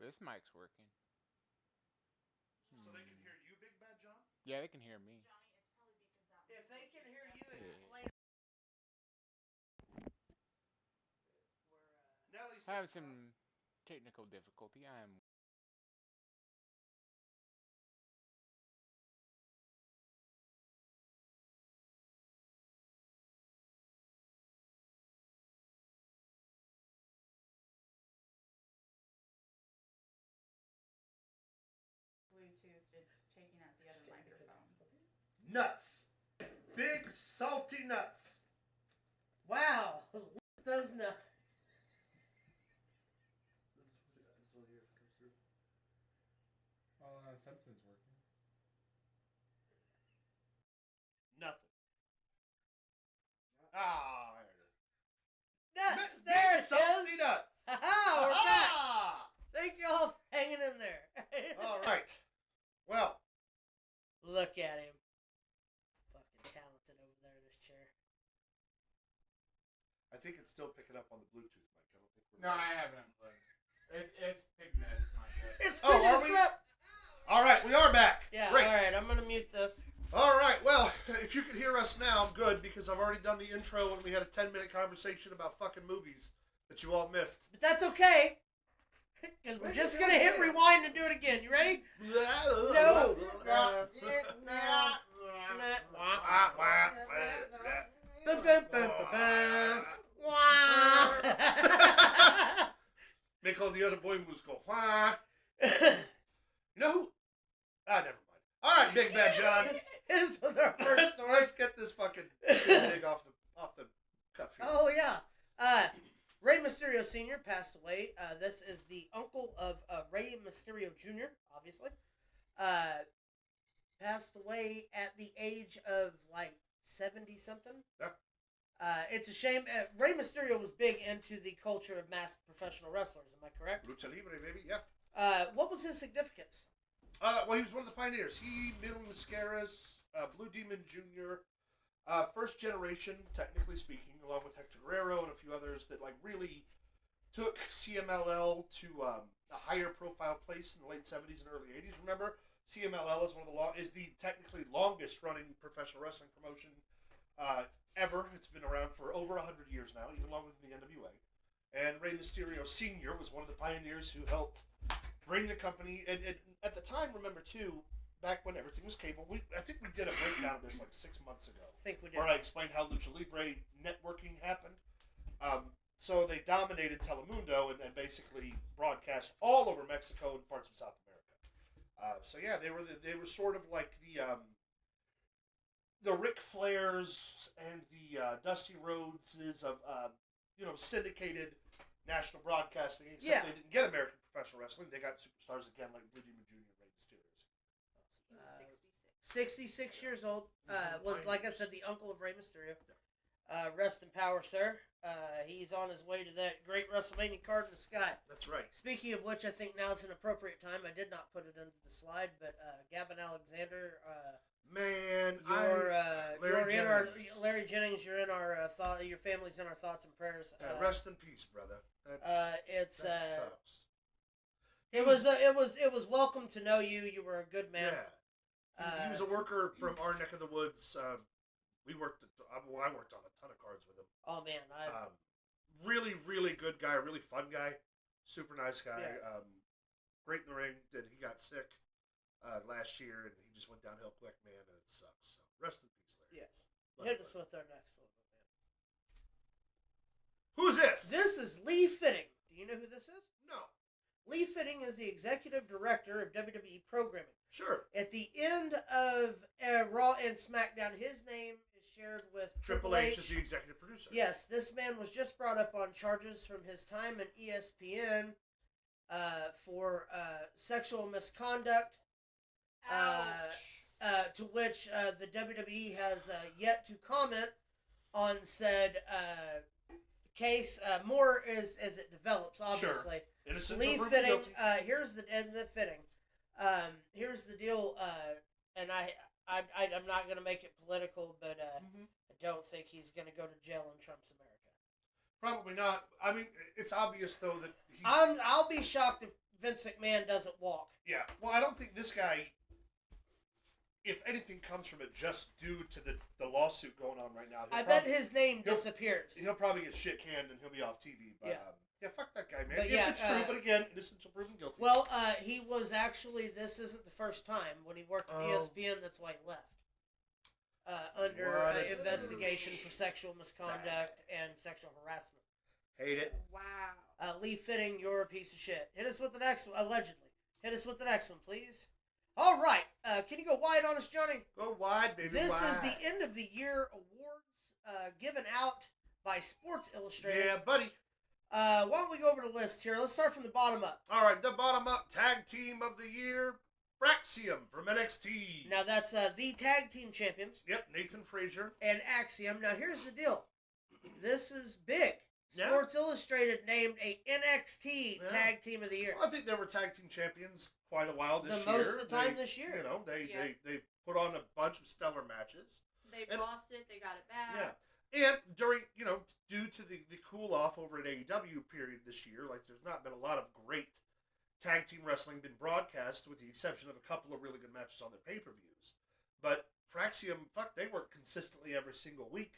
This mic's working. So they can hear you, Big Bad John? Yeah, they can hear me. If they can hear you, Yeah. explain. Nelly I said, have some technical difficulty. I am. Bluetooth, it's taking out the other microphone. Nuts. Big salty nuts. Wow. Look at those nuts. Oh, something's working. nothing. Ah, there it is. Nuts. Big There it salty is. nuts. Ha-ha, we're back. Ah! Thank you all for hanging in there. All right. Well, Look at him. Fucking talented over there in his chair. I think it's still picking up on the Bluetooth mic. I don't think we're. No, I haven't unplugged. It's big mess, my God. It's Oh, picking are us we? up. All right, we are back. Yeah, Great. all right. I'm going to mute this. All right. Well, if you can hear us now, good, because I've already done the intro and we had a 10-minute conversation about fucking movies that you all missed. But that's okay. Because we're just going to hit rewind and do it again. You ready? No. Make all the other boy moves go, wah. You know who? Never mind. All right, Big Bad John. This was our first story. Let's get this fucking dig off the cuff here. Oh, yeah. Rey Mysterio Sr. passed away. This is the uncle of Rey Mysterio Jr., obviously. Passed away at the age of, 70-something. Yeah. It's a shame. Rey Mysterio was big into the culture of masked professional wrestlers. Am I correct? Lucha Libre, baby, yeah. What was his significance? Well, he was one of the pioneers. He, Mil Mascaras, Blue Demon Jr., first generation, technically speaking, along with Hector Guerrero and a few others that really took CMLL to a higher profile place in the late 70s and early 80s. Remember, CMLL is is the technically longest running professional wrestling promotion ever. It's been around for over 100 years now, even longer than the NWA. And Rey Mysterio Sr. was one of the pioneers who helped bring the company, and at the time, remember too, back when everything was cable, I think we did a breakdown of this 6 months ago. I think we did. Where I explained how Lucha Libre networking happened. So they dominated Telemundo and basically broadcast all over Mexico and parts of South America. So yeah, they were sort of like the Ric Flairs and the Dusty Rhodeses of syndicated national broadcasting. Except they didn't get American professional wrestling; they got superstars again like Blue Demon Jr. and Rey Mysterio. 66 years old. Was, like I said, the uncle of Rey Mysterio. Rest in power, sir. He's on his way to that great WrestleMania card in the sky. That's right. Speaking of which, I think now is an appropriate time. I did not put it into the slide, but Gavin Alexander, Man, Larry Jennings. You're in our thought. Your family's in our thoughts and prayers. rest in peace, brother. That sucks. It was welcome to know you. You were a good man. Yeah. He was a worker from our neck of the woods. I worked on a ton of cards with him. Oh man, really, really good guy. Really fun guy. Super nice guy. Yeah. Great in the ring. He got sick last year, and he just went downhill quick, man, and it sucks. So rest in peace, Larry. Yes. Hit us with our next one, man. Who's this? This is Lee Fitting. Do you know who this is? No. Lee Fitting is the executive director of WWE programming. Sure. At the end of Raw and SmackDown, his name is shared with Triple H is the executive producer. Yes, this man was just brought up on charges from his time in ESPN for sexual misconduct. To which the WWE has yet to comment on said case. More as it develops, obviously. Sure. Innocent Lee until Fitting. proven guilty. Here's the Fitting. Here's the deal. And I'm not going to make it political, but I don't think he's going to go to jail in Trump's America. Probably not. I mean, it's obvious though that I'll be shocked if Vince McMahon doesn't walk. Yeah. Well, I don't think this guy, if anything comes from it just due to the lawsuit going on right now. I bet his name disappears. He'll probably get shit canned and he'll be off TV. But, yeah, fuck that guy, man. But if yeah, it's true, but again, innocent until proven guilty. Well, he was actually, this isn't the first time. When he worked at ESPN, that's why he left. Under investigation for sexual misconduct and sexual harassment. Hate it. Wow. Lee Fitting, you're a piece of shit. Hit us with the next one, allegedly. Hit us with the next one, please. All right. Can you go wide on us, Johnny? Go wide, baby. This wide. is the end of the year awards given out by Sports Illustrated. Yeah, buddy. Why don't we go over the list here? Let's start from the bottom up. All right, the bottom up tag team of the year, Fraxium from NXT. Now that's the tag team champions. Yep, Nathan Frazier. And Axiom. Now here's the deal. This is big. Yeah. Sports Illustrated named a NXT tag team of the year. Well, I think they were tag team champions quite a while this year. Most of the time this year. You know, they put on a bunch of stellar matches. They lost it. They got it back. Yeah. And during, due to the cool off over at AEW period this year, like there's not been a lot of great tag team wrestling been broadcast with the exception of a couple of really good matches on their pay-per-views. But Fraxium, they work consistently every single week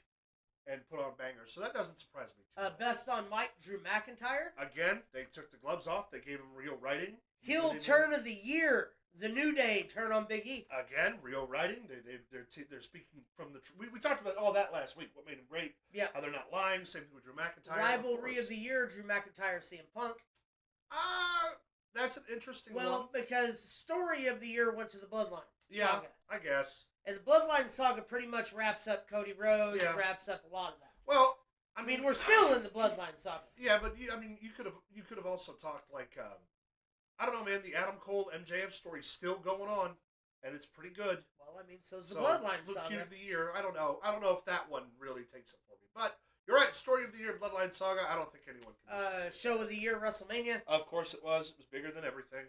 and put on bangers. So that doesn't surprise me too much. Best on mic, Drew McIntyre. Again, they took the gloves off. They gave him real writing. Heel turn of the year. The New Day turn on Big E. Again, real writing. They're speaking from the. We talked about all that last week. What made him great? Yeah. How they're not lying. Same thing with Drew McIntyre. Rivalry of the year. Drew McIntyre, CM Punk. That's an interesting one. Well, because story of the year went to the Bloodline saga. I guess. And the Bloodline saga pretty much wraps up Cody Rhodes. Wraps up a lot of that. Well, I mean, we're still in the Bloodline saga. Yeah, but you could have also talked like. I don't know, man. The Adam Cole MJF story's still going on, and it's pretty good. Well, I mean, so's the Bloodline saga. Feud of the year. I don't know if that one really takes it for me. But you're right. Story of the year, Bloodline Saga. I don't think anyone can. Show of the year, WrestleMania. Of course it was. It was bigger than everything.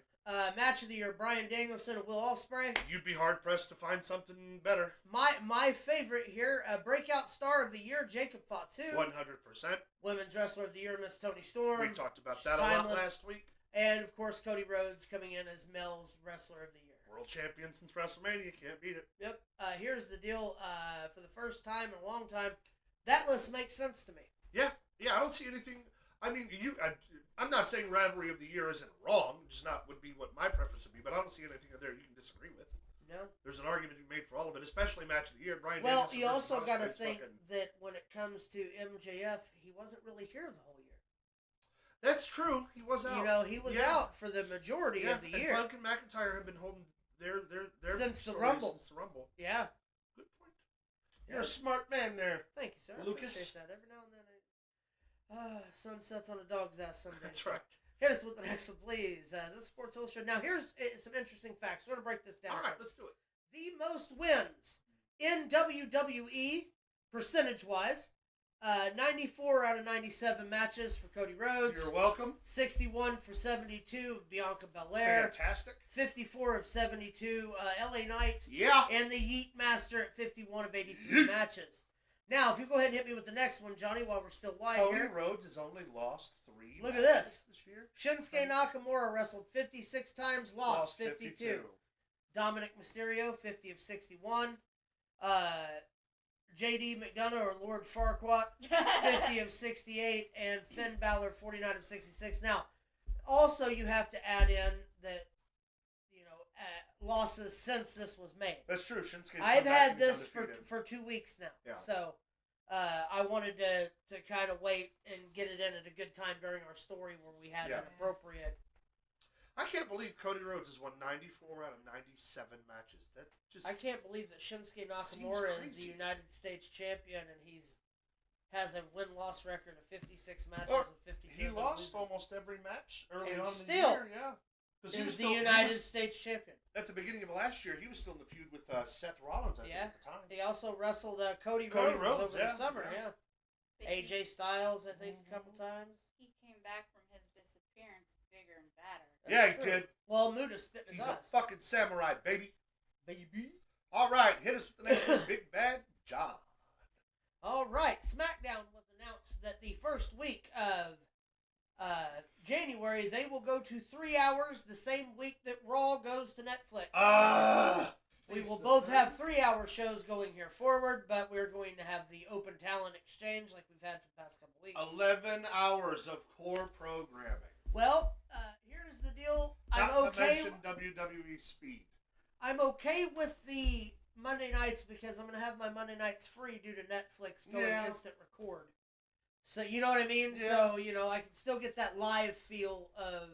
Match of the year, Bryan Danielson and Will Ospreay. You'd be hard pressed to find something better. My favorite here, breakout star of the year, Jacob Fatu. 100%. Women's wrestler of the year, Miss Toni Storm. We talked about that a lot last week. And, of course, Cody Rhodes coming in as Mel's Wrestler of the Year. World champion since WrestleMania. Can't beat it. Yep. Here's the deal. For the first time in a long time, that list makes sense to me. Yeah. I don't see anything. I mean, I'm not saying Rivalry of the Year isn't wrong. Just not would be what my preference would be. But I don't see anything there you can disagree with. No. There's an argument to be made for all of it, especially Match of the Year. Well, you also got to think that when it comes to MJF, he wasn't really here the whole year. That's true. He was out. He was out for the majority of the year. Punk and McIntyre have been holding their since the Rumble. Since the Rumble. Yeah. Good point. You're a smart man there. Thank you, sir. Lucas. I appreciate that. Every now and then, sun sets on a dog's ass someday. That's right. Hit us with the next one, please. This is Sports Illustrated. Now, here's some interesting facts. We're going to break this down. All right, let's do it. The most wins in WWE, percentage-wise, 94 out of 97 matches for Cody Rhodes. You're welcome. 61 for 72 of Bianca Belair. Fantastic. 54 of 72 LA Knight. Yeah. And the Yeet Master at 51 of 83 matches. Now, if you go ahead and hit me with the next one, Johnny, while we're still wide here. Cody Rhodes has only lost 3 Look at this. year. Shinsuke Nakamura wrestled 56 times, lost 52. Dominic Mysterio, 50 of 61. J.D. McDonough or Lord Farquaad, 50 of 68. And Finn Balor, 49 of 66. Now, also you have to add in that, losses since this was made. That's true. Shinsuke's I've had this for 2 weeks now. Yeah. So, I wanted to kind of wait and get it in at a good time during our story where we had an appropriate. I can't believe Cody Rhodes has won 94 out of 97 matches. That just I can't believe that Shinsuke Nakamura is the United States champion and has a win-loss record of 56 matches and 52. He lost almost every match early on in the year. Yeah. He was the United States champion. At the beginning of last year, he was still in the feud with Seth Rollins, I think, at the time. He also wrestled Cody Rhodes over the summer, AJ Styles, I think, a couple times. He came back from his disappearance bigger and badder. That's true. He did. Well, Muda spit his He's ass. a fucking samurai, baby. All right, hit us with the next one, Big Bad John. All right, SmackDown was announced that the first week of January, they will go to 3 hours the same week that Raw goes to Netflix. We will both have 3-hour shows going here forward, but we're going to have the open talent exchange like we've had for the past couple weeks. 11 hours of core programming. Well, here's the deal. Not to mention WWE Speed. I'm okay with the Monday nights because I'm going to have my Monday nights free due to Netflix going instant record. So, you know what I mean? Yeah. So, I can still get that live feel of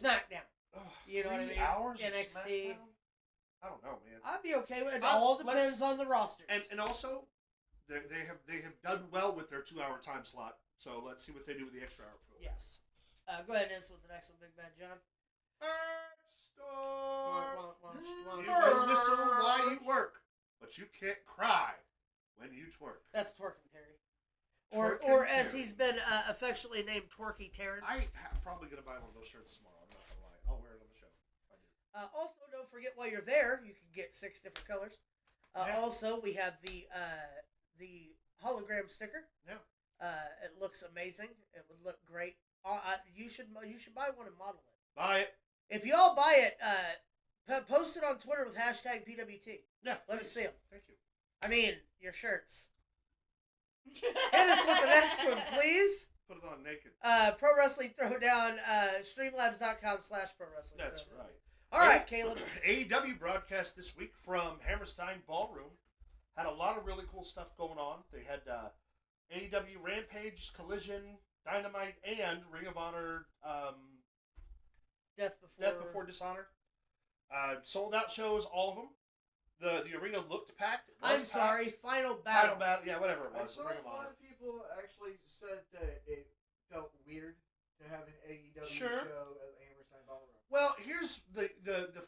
SmackDown. You know what I mean? 3 hours NXT. of SmackDown? I don't know, man. I'd be okay with it. It all depends on the rosters. And also, they have done well with their 2-hour time slot. So let's see what they do with the extra hour program. Yes. Go ahead and answer with the next one, Big Bad John. You can whistle while you work, but you can't cry when you twerk. That's Twerking Terry. Or as he's been affectionately named, Twerky Terrence. I'm probably going to buy one of those shirts tomorrow. I'm not going to lie. I'll wear it on the show. I do. Also, don't forget while you're there, you can get 6 different colors. Also, we have the hologram sticker. Yeah. It looks amazing. It would look great. You should buy one and model it. Buy it. If you all buy it, post it on Twitter with hashtag PWT. Yeah. Let us see them. Thank you. I mean, your shirts. Hit us with the next one, please. Put it on naked. Pro Wrestling Throwdown, streamlabs.com/ProWrestling. That's right. All right, Caleb. AEW broadcast this week from Hammerstein Ballroom. Had a lot of really cool stuff going on. They had AEW Rampage, Collision, Dynamite, and Ring of Honor Death Before Dishonor. Sold out shows, all of them. The arena looked packed. Sorry, Final Battle. Yeah, whatever it was. I saw a lot of people actually said that it felt weird to have an AEW show at Hammerstein Ballroom. Well, here's the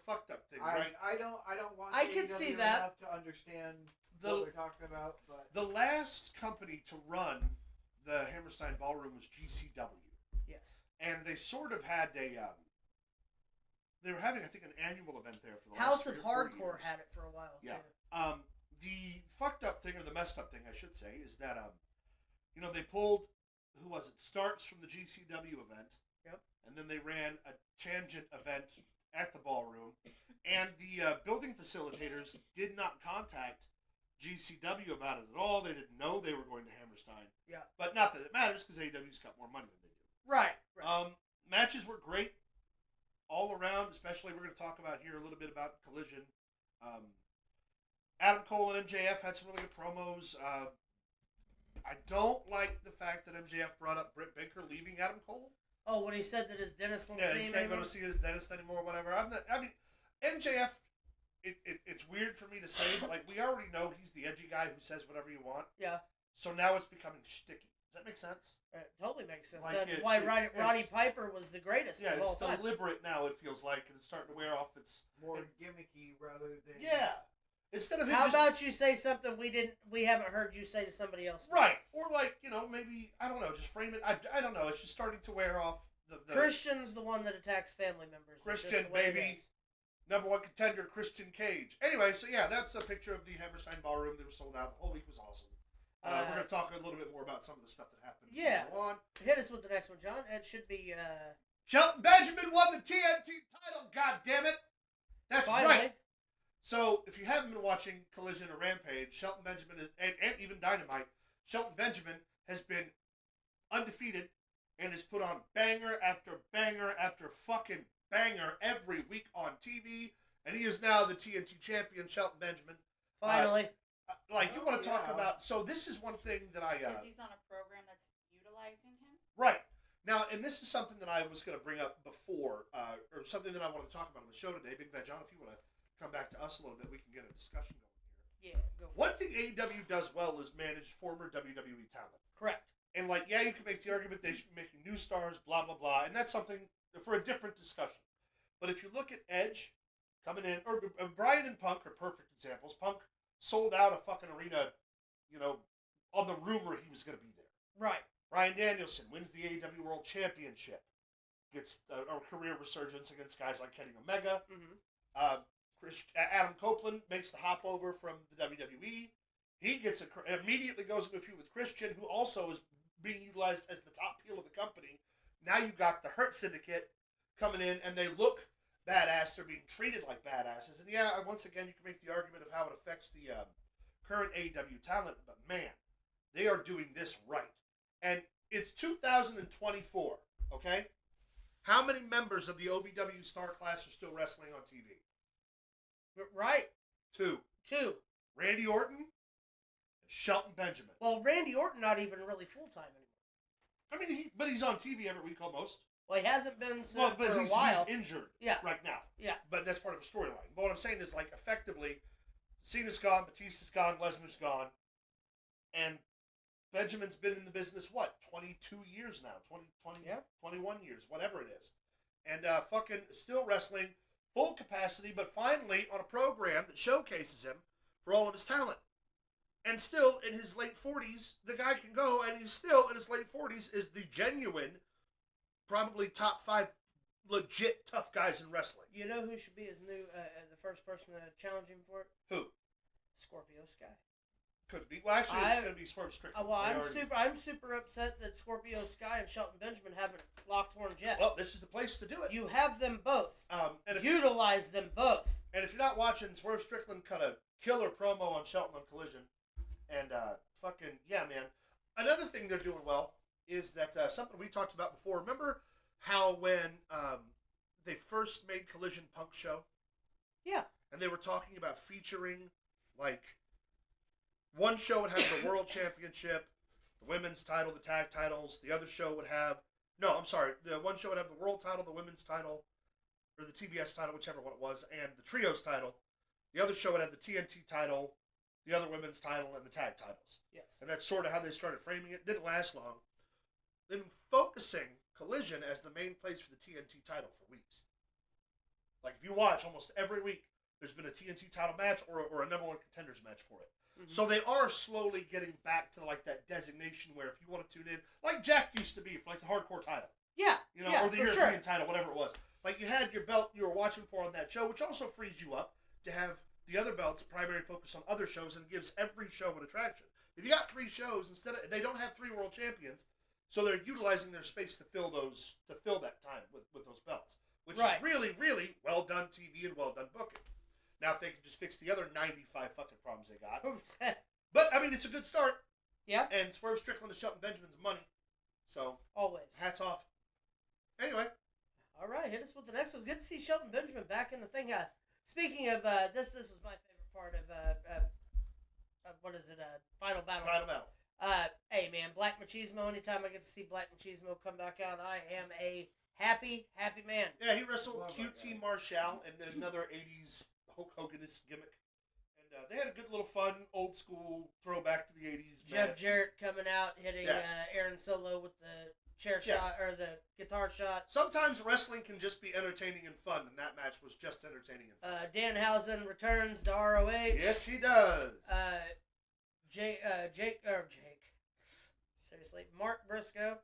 fucked up thing, right? I don't watch I can AEW see that. enough to understand what they're talking about, but the last company to run the Hammerstein Ballroom was GCW. Yes. And they sort of had they were having, I think, an annual event there for the House last of 3 or 4 Hardcore years. had it for a while, too. Yeah. The fucked up thing, or the messed up thing, I should say, is that, they pulled, who was it, Starks from the GCW event. Yep. And then they ran a tangent event at the ballroom. And the building facilitators did not contact GCW about it at all. They didn't know they were going to Hammerstein. Yeah. But not that it matters, because AEW's got more money than they do. Right. Matches were great all around, especially we're going to talk about here a little bit about Collision. Adam Cole and MJF had some really good promos. I don't like the fact that MJF brought up Britt Baker leaving Adam Cole. Oh, when he said that his dentist won't see him he can't anymore? go to see his dentist anymore, whatever. MJF, it's weird for me to say, but we already know he's the edgy guy who says whatever you want. Yeah. So now it's becoming shticky. Does that make sense? It totally makes sense. Like That's why Roddy Piper was the greatest of all time. It's deliberate now, it feels like, and it's starting to wear off. It's more gimmicky rather than... Yeah. Instead of How about you say something we haven't heard you say to somebody else? Right. Or maybe, I don't know, just frame it. I don't know. It's just starting to wear off. The Christian's the one that attacks family members. Christian, baby. Number 1 contender, Christian Cage. Anyway, so yeah, that's a picture of the Hammerstein Ballroom. They were sold out. The whole week was awesome. We're going to talk a little bit more about some of the stuff that happened. Yeah. Hit us with the next one, John. It should be... Shelton Benjamin won the TNT title, God damn it! That's Finally. right. So, if you haven't been watching Collision or Rampage, Shelton Benjamin, and even Dynamite, Shelton Benjamin has been undefeated and has put on banger after banger after fucking banger every week on TV, and he is now the TNT champion, Shelton Benjamin. Finally. You want to talk about... So, this is one thing that I... Because he's on a program that's utilizing him? Right. Now, and this is something that I was going to bring up before, or something that I want to talk about on the show today. Big Bad John, if you want to come back to us a little bit, we can get a discussion going here. Yeah, go for One thing AEW does well is manage former WWE talent. Correct. And, you can make the argument they should be making new stars, blah, blah, blah, and that's something for a different discussion. But if you look at Edge coming in, or Bryan and Punk are perfect examples. Punk sold out a fucking arena, on the rumor he was going to be there. Right. Bryan Danielson wins the AEW World Championship. Gets a career resurgence against guys like Kenny Omega. Mm-hmm. Adam Copeland makes the hop over from the WWE. He immediately goes into a feud with Christian, who also is being utilized as the top heel of the company. Now you've got the Hurt Syndicate coming in, and they look badass. They're being treated like badasses. And yeah, once again, you can make the argument of how it affects the current AEW talent, but man, they are doing this right. And it's 2024, okay? How many members of the OVW star class are still wrestling on TV? Right. Two. Randy Orton and Shelton Benjamin. Well, Randy Orton not even really full-time anymore. I mean, but he's on TV every week almost. Well, he hasn't been for but a while. He's injured right now. Yeah. But that's part of the storyline. But what I'm saying is, like, effectively, Cena's gone, Batista's gone, Lesnar's gone, and Benjamin's been in the business, 22 years now? 21 years, whatever it is. And fucking still wrestling, full capacity, but finally on a program that showcases him for all of his talent. And still, in his late 40s, the guy can go, and he's still, in his late 40s, is the genuine, probably top 5 legit tough guys in wrestling. You know who should be his new, the first person to challenge him for it? Who? Scorpio Sky. Could be. Well, actually, it's going to be Swerve Strickland. Well, I'm super upset that Scorpio Sky and Shelton Benjamin haven't locked horns yet. Well, this is the place to do it. You have them both. And utilize them both. And if you're not watching, Swerve Strickland cut a killer promo on Shelton on Collision. And yeah, man. Another thing they're doing well is that something we talked about before. Remember how when they first made Collision Punk Show? Yeah. And they were talking about featuring, like, one show would have the World Championship, the women's title, the tag titles. The other show would have... No, I'm sorry. The one show would have the world title, the women's title, or the TBS title, whichever one it was, and the trios title. The other show would have the TNT title, the other women's title, and the tag titles. Yes. And that's sort of how they started framing it. Didn't last long. They've been focusing Collision as the main place for the TNT title for weeks. Like, if you watch, almost every week, there's been a TNT title match or a number one contenders match for it. Mm-hmm. So they are slowly getting back to, like, that designation where if you want to tune in, like Jack used to be for, like, the hardcore title. Yeah. You know, or the European title, whatever it was. Like, you had your belt you were watching for on that show, which also frees you up to have the other belts primary focus on other shows and gives every show an attraction. If you got 3 shows, they don't have 3 world champions, so they're utilizing their space to fill that time with those belts. Which is really, really well done TV and well done booking. Now, if they could just fix the other 95 fucking problems they got. But, I mean, it's a good start. Yeah. And Swerve Strickland is Shelton Benjamin's money. So. Always. Hats off. Anyway. All right, hit us with the next one. Good to see Shelton Benjamin back in the thing. Speaking of, this was my favorite part of what is it, Final Battle. Final Battle. Hey, man, Black Machismo, anytime I get to see Black Machismo come back out, I am a happy man. Yeah, he wrestled QT Marshall and another 80s Hulk Hoganist gimmick. And they had a good little fun, old school throwback to the 80s Jeff match. Jarrett coming out, hitting Aaron Solo with the chair shot, or the guitar shot. Sometimes wrestling can just be entertaining and fun, and that match was just entertaining and fun. Danhausen returns to ROH. Yes, he does. Jake. Seriously, Mark Briscoe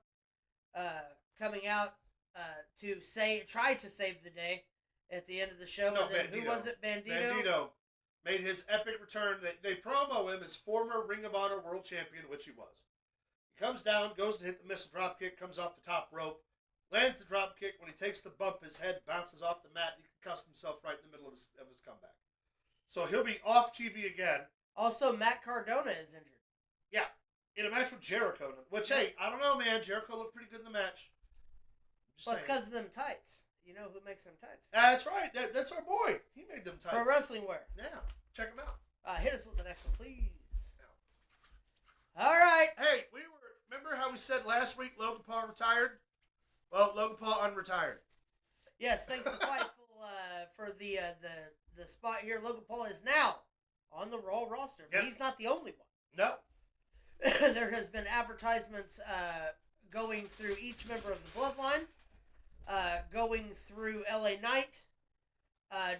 coming out to try to save the day at the end of the show. No, and then Bandito. Who was it? Bandito? Bandito made his epic return. They promo him as former Ring of Honor World Champion, which he was. He comes down, goes to hit the missile drop kick, comes off the top rope, lands the drop kick. When he takes the bump, his head bounces off the mat, and he concussed himself right in the middle of his comeback. So he'll be off TV again. Also, Matt Cardona is injured. Yeah, in a match with Jericho. Which, hey, I don't know, man. Jericho looked pretty good in the match. Well, it's because of them tights. You know who makes them tights? That's right. That's our boy. He made them tights. Pro Wrestling Wear. Yeah, check him out. Hit us with the next one, please. Yeah. All right. Hey, remember how we said last week Logan Paul retired? Well, Logan Paul unretired. Yes, thanks to Fightful for the spot here. Logan Paul is now on the Raw roster, but he's not the only one. No. There has been advertisements going through each member of the Bloodline, going through LA Knight,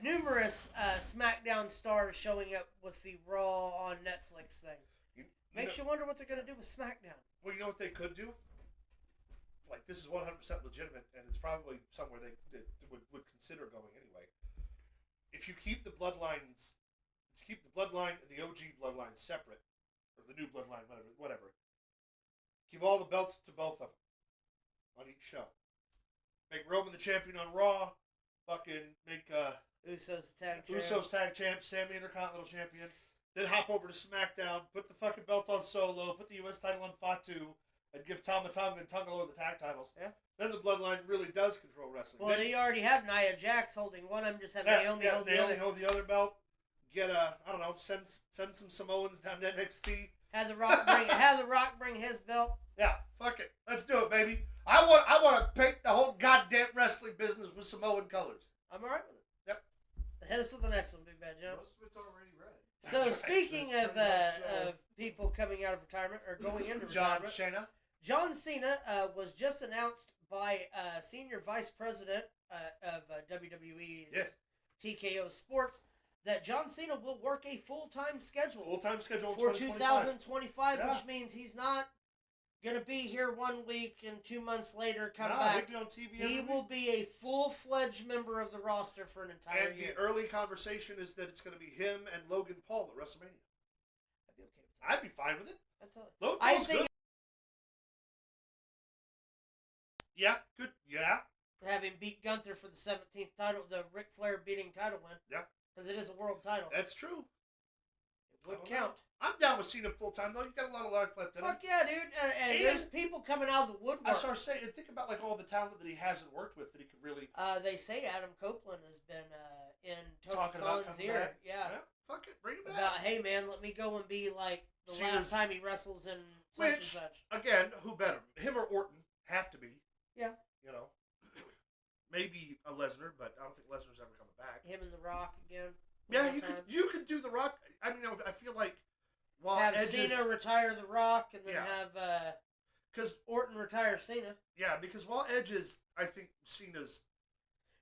numerous SmackDown stars showing up with the Raw on Netflix thing. Makes you wonder what they're going to do with SmackDown. Well, you know what they could do? Like, this is 100% legitimate, and it's probably somewhere they would consider going anyway. If you keep the bloodline and the OG bloodline separate, or the new bloodline, whatever, give all the belts to both of them on each show. Make Roman the champion on Raw. Fucking make Usos tag champs. Usos tag champ, Sammy Intercontinental champion. Then hop over to SmackDown, put the fucking belt on Solo, put the U.S. title on Fatu, and give Tama Tonga and Tungalo the tag titles. Yeah. Then the Bloodline really does control wrestling. Well, they already have Nia Jax holding one. I'm just having Naomi hold the other. Hold the other belt. Get I don't know, send some Samoans down to NXT. Have the Rock bring his belt. Yeah, fuck it. Let's do it, baby. I want to paint the whole goddamn wrestling business with Samoan colors. I'm alright with it. Yep. Hit us with the next one, Big Bad Joe. Most of it's already read. So That's right. speaking of people coming out of retirement or going into retirement, John Cena was just announced by Senior Vice President of WWE's TKO Sports that John Cena will work a full-time schedule. For 2025, Yeah. which means he's not going to be here 1 week and 2 months later come back. He'll be on TV He every will week. be a full-fledged member of the roster for an entire And year. the early conversation is that it's going to be him and Logan Paul at WrestleMania. I'd be okay with that. I'd be fine with it. I tell you. Logan I Paul's think good. Yeah, good. Yeah. have him beat Gunther for the 17th title, the Ric Flair beating title win. Yeah. Because it is a world title. That's true. It would count. I'm down with Cena full time though. You got a lot of life left in him. Fuck yeah, dude. And there's people coming out of the woodwork. I started saying, think about like all the talent that he hasn't worked with that he could really They say Adam Copeland has been in Tony talking about Khan's coming ear. back. Yeah. Fuck it, bring him back. About, hey man, let me go and be like the Cena's- last time he wrestles in such and Which, such. again, who better? Him or Orton have to be. Yeah. You know, maybe a Lesnar, but I don't think Lesnar's ever coming back. Him and The Rock again. Yeah, one you more could time. you could do The Rock. I mean, I feel like while Have Edge Cena retire The Rock and then Yeah. have because Orton retire Cena. because while Edge is, I think Cena's.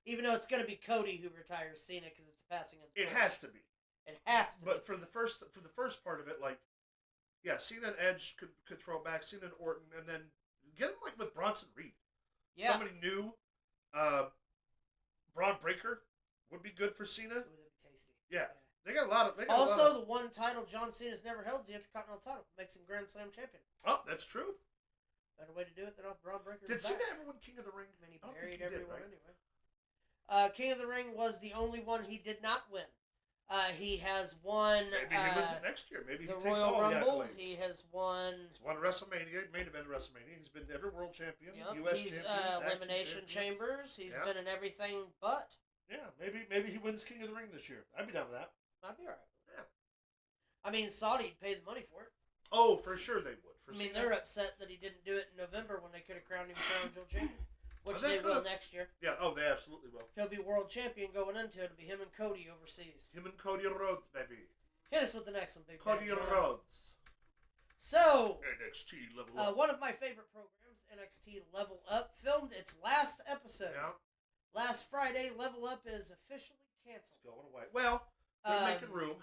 Even though it's going to be Cody who retires Cena because it's passing. It has to be. It has to. But for the first part of it, like, yeah, Cena and Edge could throw it back. Cena and Orton, and then get him like with Bronson Reed. Yeah. Somebody new. Braun Breaker would be good for Cena. Ooh, that'd be tasty. Yeah. They got a lot of. They got Also, the one title John Cena's never held is the Intercontinental title. Makes him Grand Slam champion. Oh, that's true. Better way to do it than off Braun Breaker. Did Cena ever win King of the Ring? I mean, he I don't buried think he did, everyone right? anyway. King of the Ring was the only one he did not win. He has won Maybe he wins it next year. Maybe he the takes Royal all Rumble. the accolades. He has won. He's won WrestleMania, main event WrestleMania. He's been every world champion, Yep, U.S. he's champion, tag team Elimination champions. Chambers. He's Yeah. been in everything but. Yeah, maybe he wins King of the Ring this year. I'd be down with that. I'd be alright. Yeah. I mean, Saudi'd pay the money for it. Oh, for sure they would. For I mean, Cena. they're upset that he didn't do it in November when they could have crowned him Crown Jewel champion, which They they will could've. next year. Yeah, oh, they absolutely will. He'll be world champion going into it. It'll be him and Cody overseas. Him and Cody Rhodes, baby. Hit us with the next one, Big Cody Bad John. Rhodes. So, NXT level up. one of my favorite programs, NXT Level Up, filmed its last episode. Yeah, Last Friday, Level Up is officially canceled. it's going away. Well, they're making room.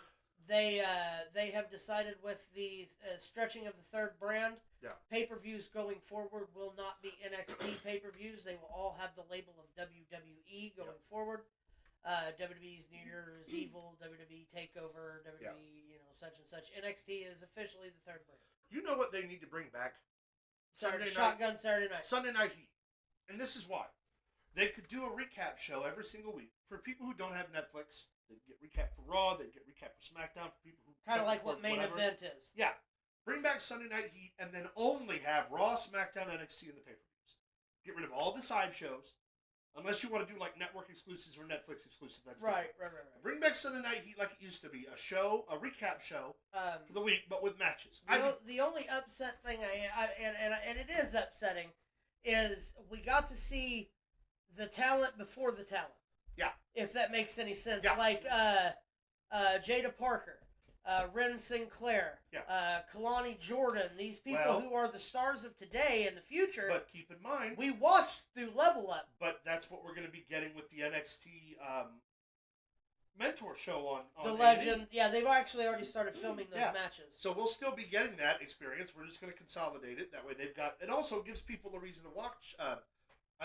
They have decided with the stretching of the third brand, Yeah. pay-per-views going forward will not be NXT pay-per-views. They will all have the label of WWE going forward. WWE's New Year's Evil, WWE Takeover, WWE, such and such. NXT is officially the third brand. You know what they need to bring back? Shotgun Saturday Night. Sunday Night Heat. And this is why. They could do a recap show every single week. For people who don't have Netflix, they'd get recap for Raw, they'd get recap for SmackDown. For people who Kind of don't like what work, Main whatever. Event is. Yeah. Bring back Sunday Night Heat and then only have Raw, SmackDown, NXT in the pay-per-views. Get rid of all the side shows. Unless you want to do like network exclusives or Netflix exclusive. That's Right. different. Bring back Sunday Night Heat like it used to be. A show, a recap show for the week, but with matches. The only upset thing and it is upsetting is we got to see the talent before the talent. Yeah. If that makes any sense. Yeah. Like Jada Parker, Ren Sinclair, Kalani Jordan, these people who are the stars of today and the future. But keep in mind, we watched through Level Up. But that's what we're going to be getting with the NXT mentor show on The AD. Legend. Yeah, they've actually already started filming those matches. So we'll still be getting that experience. We're just going to consolidate it. That way they've got... It also gives people a reason to watch...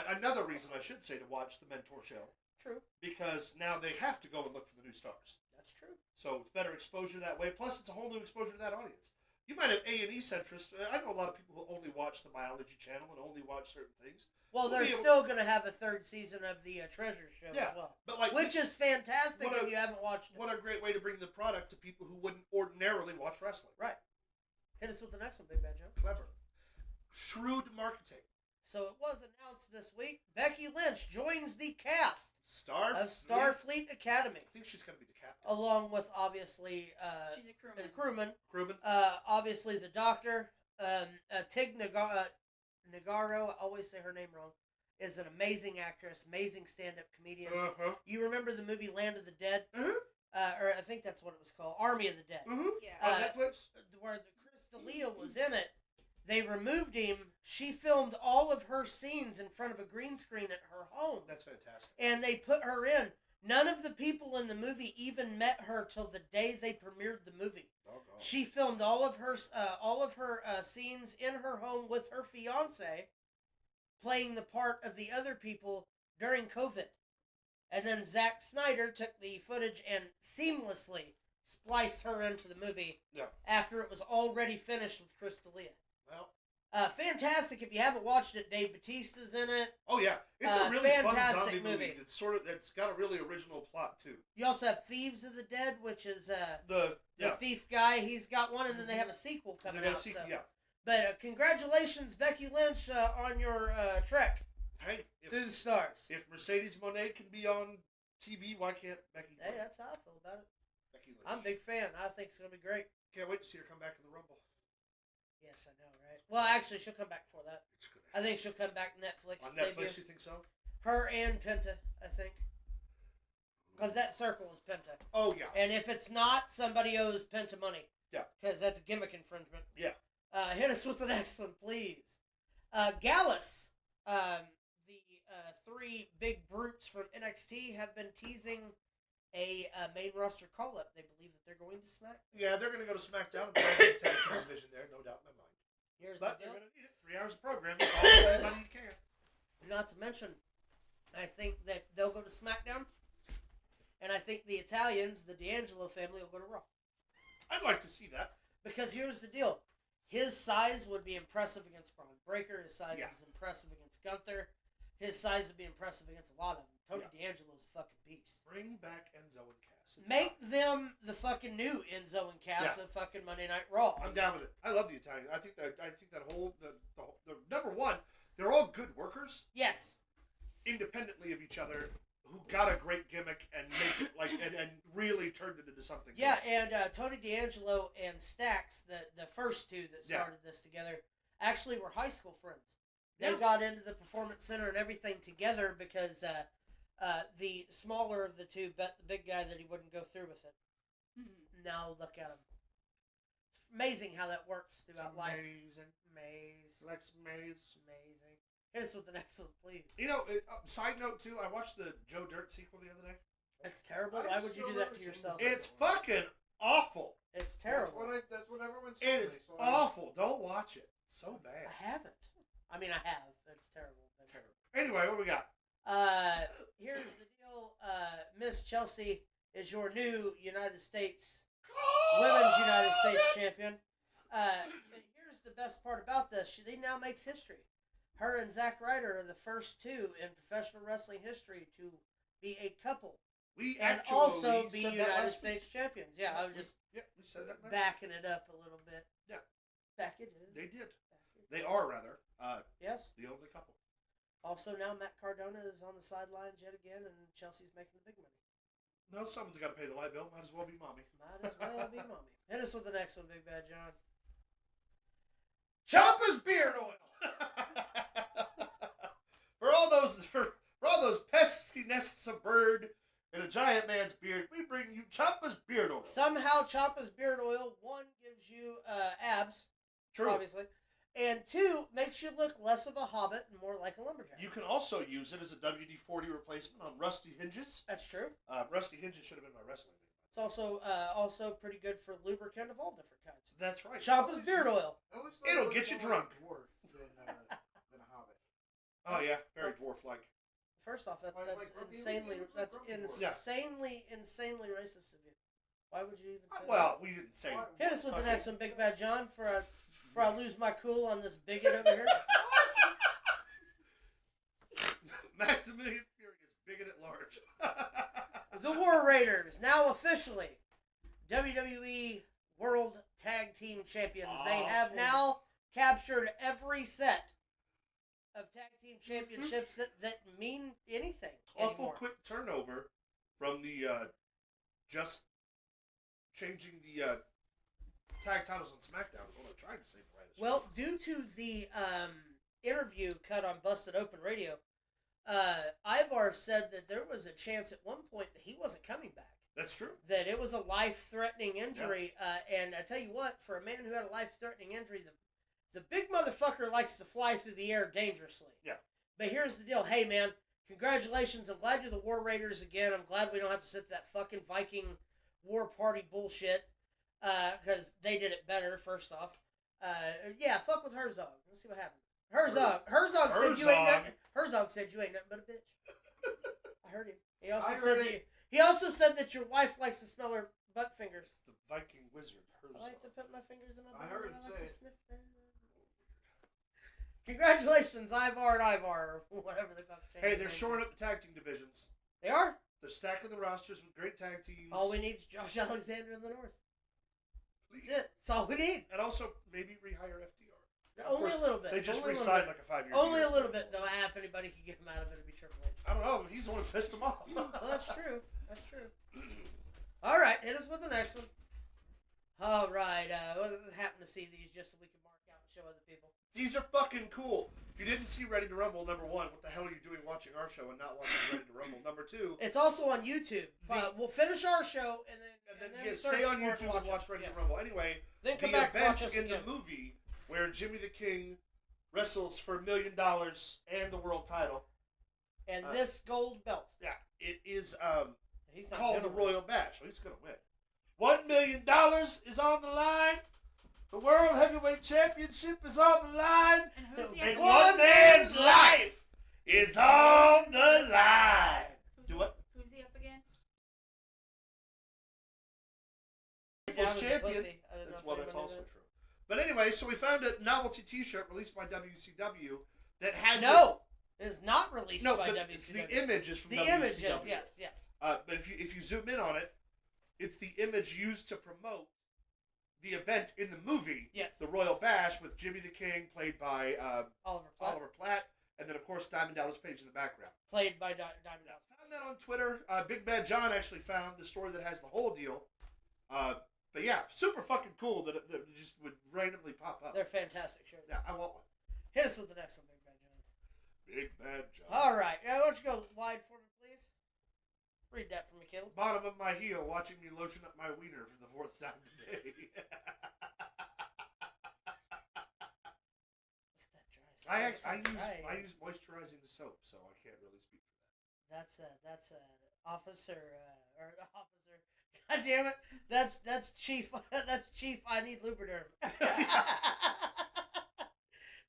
another reason, I should say, to watch the mentor show. True. Because now they have to go and look for the new stars. That's true. So it's better exposure that way. Plus, it's a whole new exposure to that audience. You might have A&E centrists. I know a lot of people who only watch the biology channel and only watch certain things. Well, they're We'll be able- still going to have a third season of the Treasure Show Yeah, as well. but like Which is fantastic what if a- you haven't watched it. What a great way to bring the product to people who wouldn't ordinarily watch wrestling. Right. Hit us with the next one, Big Bad Joe. Clever. Shrewd marketing. So it was announced this week, Becky Lynch joins the cast of Starfleet. Starfleet Academy, I think she's going to be the captain. along with, obviously, She's a the crewman. crewman, Crewman. obviously the doctor, Tig Nagaro, I always say her name wrong, is an amazing actress, amazing stand-up comedian. Uh-huh. You remember the movie Land of the Dead? Uh-huh. Or I think that's what it was called, Army of the Dead. Mm-hmm. Yeah. On Netflix? Where the Chris D'Elia was in it. They removed him. She filmed all of her scenes in front of a green screen at her home. That's fantastic. And they put her in. None of the people in the movie even met her till the day they premiered the movie. Doggone. She filmed all of her scenes in her home with her fiance, playing the part of the other people during COVID. And then Zack Snyder took the footage and seamlessly spliced her into the movie after it was already finished with Chris D'Elia. Well, fantastic. If you haven't watched it, Dave Bautista's in it. oh yeah, it's a really fun fantastic zombie movie. It's got a really original plot too. You also have Thieves of the Dead, which is The thief guy. He's got one, and then they have a sequel coming out. So. Yeah. But congratulations, Becky Lynch, on your trek Hey, through the stars. if Mercedes Moné can be on TV, why can't Becky? Hey, that's how I feel about it. Becky Lynch. I'm a big fan. I think it's gonna be great. Can't wait to see her come back in the Rumble. Yes, I know, right? Well, actually, she'll come back for that. It's gonna I think she'll come back Netflix. on Netflix. debut. You think so? Her and Penta, I think. Because that circle is Penta. Oh yeah. And if it's not, somebody owes Penta money. Yeah. Because that's a gimmick infringement. Yeah. Hit us with the next one, please. Gallus, the three big brutes from NXT, have been teasing a main roster call-up. They believe that they're going to Smack. Yeah, they're going to go to SmackDown and probably take television there, no doubt in my mind. Here's But the they're deal. going to need it. 3 hours of programming. All anybody you can. Not to mention, I think that they'll go to SmackDown, and I think the Italians, the D'Angelo family, will go to Raw. I'd like to see that. Because here's the deal. His size would be impressive against Braun Breaker. His size Yeah. is impressive against Gunther. His size would be impressive against a lot of them. Tony D'Angelo's a fucking beast. Bring back Enzo and Cass. It's Make not- them the fucking new Enzo and Cass of fucking Monday Night Raw. I'm down with it. I love the Italian. I think that whole the number one, they're all good workers, Yes. independently of each other, who got a great gimmick and make it like and really turned it into something. Yeah, good. and Tony D'Angelo and Stax, the first two that started this together, actually were high school friends. They Yeah. got into the Performance Center and everything together because the smaller of the two bet the big guy that he wouldn't go through with it. Now look at him. It's amazing how that works throughout life. Amazing. Lex Maze. Amazing. Hit us with the next one, please. You know, side note too, I watched the Joe Dirt sequel the other day. It's terrible. I've Why would you still do that never to seen yourself? this. It's fucking awful. It's terrible. That's what everyone's It told is me, so awful. Don't watch it. It's so bad. I haven't. I mean, I have. It's terrible. But... Terrible. Anyway, what we got? Here's the deal. Miss Chelsea is your new United States Women's United States Champion. Here's the best part about this. She now makes history. Her and Zack Ryder are the first two in professional wrestling history to be a couple We and actually also be said that United last week. States champions. Yeah, I was just Yeah, we said that last backing it up a little bit. Yeah. Back it in. They did. Back it. They are rather Yes. the only couple. Also, now Matt Cardona is on the sidelines yet again, and Chelsea's making the big money. No, someone's got to pay the light bill. Might as well be mommy. Might as well be mommy. Hit us with the next one, Big Bad John. Champa's beard oil. for all those pesky nests of bird and a giant man's beard, we bring you Champa's beard oil. Somehow, Ciampa's beard oil, one, gives you abs, True. obviously, and two, makes you look less of a hobbit and more like a lumberjack. You can also use it as a WD-40 replacement on rusty hinges. That's true. Rusty hinges should have been my wrestling name. It's also pretty good for lubricant of all different kinds. That's right. Ciampa's beard oil. I always thought It'll it get you was more drunk. Dwarf than a hobbit. Oh yeah, very dwarf-like. First off, that's Like Brooklyn, insanely he looks like that's Brooklyn. insanely racist of you. Why would you even say that? Well, we didn't say. Hit us with the Okay. next one, Big Bad John, before I lose my cool on this bigot over here. Maximilian Furious, bigot at large. The War Raiders, now officially WWE World Tag Team Champions. They have now captured every set of tag team championships that mean anything Awful anymore. quick turnover from the just changing the tag titles on SmackDown is what I'm trying to say. Well, due to the interview cut on Busted Open Radio, Ivar said that there was a chance at one point that he wasn't coming back. That's true. That it was a life-threatening injury. And I tell you what, for a man who had a life-threatening injury, the big motherfucker likes to fly through the air dangerously. Yeah. But here's the deal. Hey, man, congratulations. I'm glad you're the War Raiders again. I'm glad we don't have to sit that fucking Viking War Party bullshit. Because they did it better, first off. Yeah, fuck with Herzog. Let's see what happens. Herzog said you ain't nothing. Herzog said you ain't nothing but a bitch. I heard him. He also said that your wife likes to smell her butt fingers. The Viking wizard. Herzog. I like to put my fingers in my butt. I heard him like say to it. sniff them. Congratulations, Ivar and Ivar, or whatever they fuck. Hey, they're shoring up the tag team divisions. They are. They're stacking the rosters with great tag teams. All we need is Josh Alexander in the North. Please. That's it. That's all we need. And also maybe rehire FDR. Only a little bit. They just Only a little re-signed bit. like a 5-year Only deal. a little bit, though. If anybody could get him out of it, it'd be Triple H. I don't know, but he's the one who pissed him off. Well, that's true. That's true. All right, hit us with the next one. All right, we'll happen to see these just so we can mark out and show other people. These are fucking cool. If you didn't see Ready to Rumble, number one, what the hell are you doing watching our show and not watching Ready to Rumble? Number two, It's also on YouTube. We'll finish our show and then stay on search for it YouTube and watch it. Ready Yeah. to Rumble. Anyway, Then come the back and event watch us in again. the movie where Jimmy the King wrestles for $1 million and the world title. And this gold belt. Yeah, it is He's not called the gonna win. Royal Bash. So he's going to win. $1 million is on the line. The World Heavyweight Championship is on the line. And who's the And other one man's life is on the line. Do what? Who's he up against? People's Down as a champion. pussy. I didn't know if That's anyone knew also that. true. But anyway, so we found a novelty T-shirt released by WCW that has No, it is not released no, by but WCW. the image is from The WCW. images, yes. But if you zoom in on it, it's the image used to promote the event in the movie, Yes. the Royal Bash, with Jimmy the King, played by Oliver Platt, Oliver Platt, and then of course Diamond Dallas Page in the background. played by Diamond Dallas. Found that on Twitter. Big Bad John actually found the story that has the whole deal. But yeah, super fucking cool that it just would randomly pop up. They're fantastic shirts. Yeah, I want one. Hit us with the next one, Big Bad John. Big Bad John. All right. Why don't you go wide for me, please? Read that for me, Caleb. Bottom of my heel, watching me lotion up my wiener for the 4th time today. I use moisturizing soap, so I can't really speak for that. That's officer. God damn it! That's chief. That's chief. I need Lubriderm.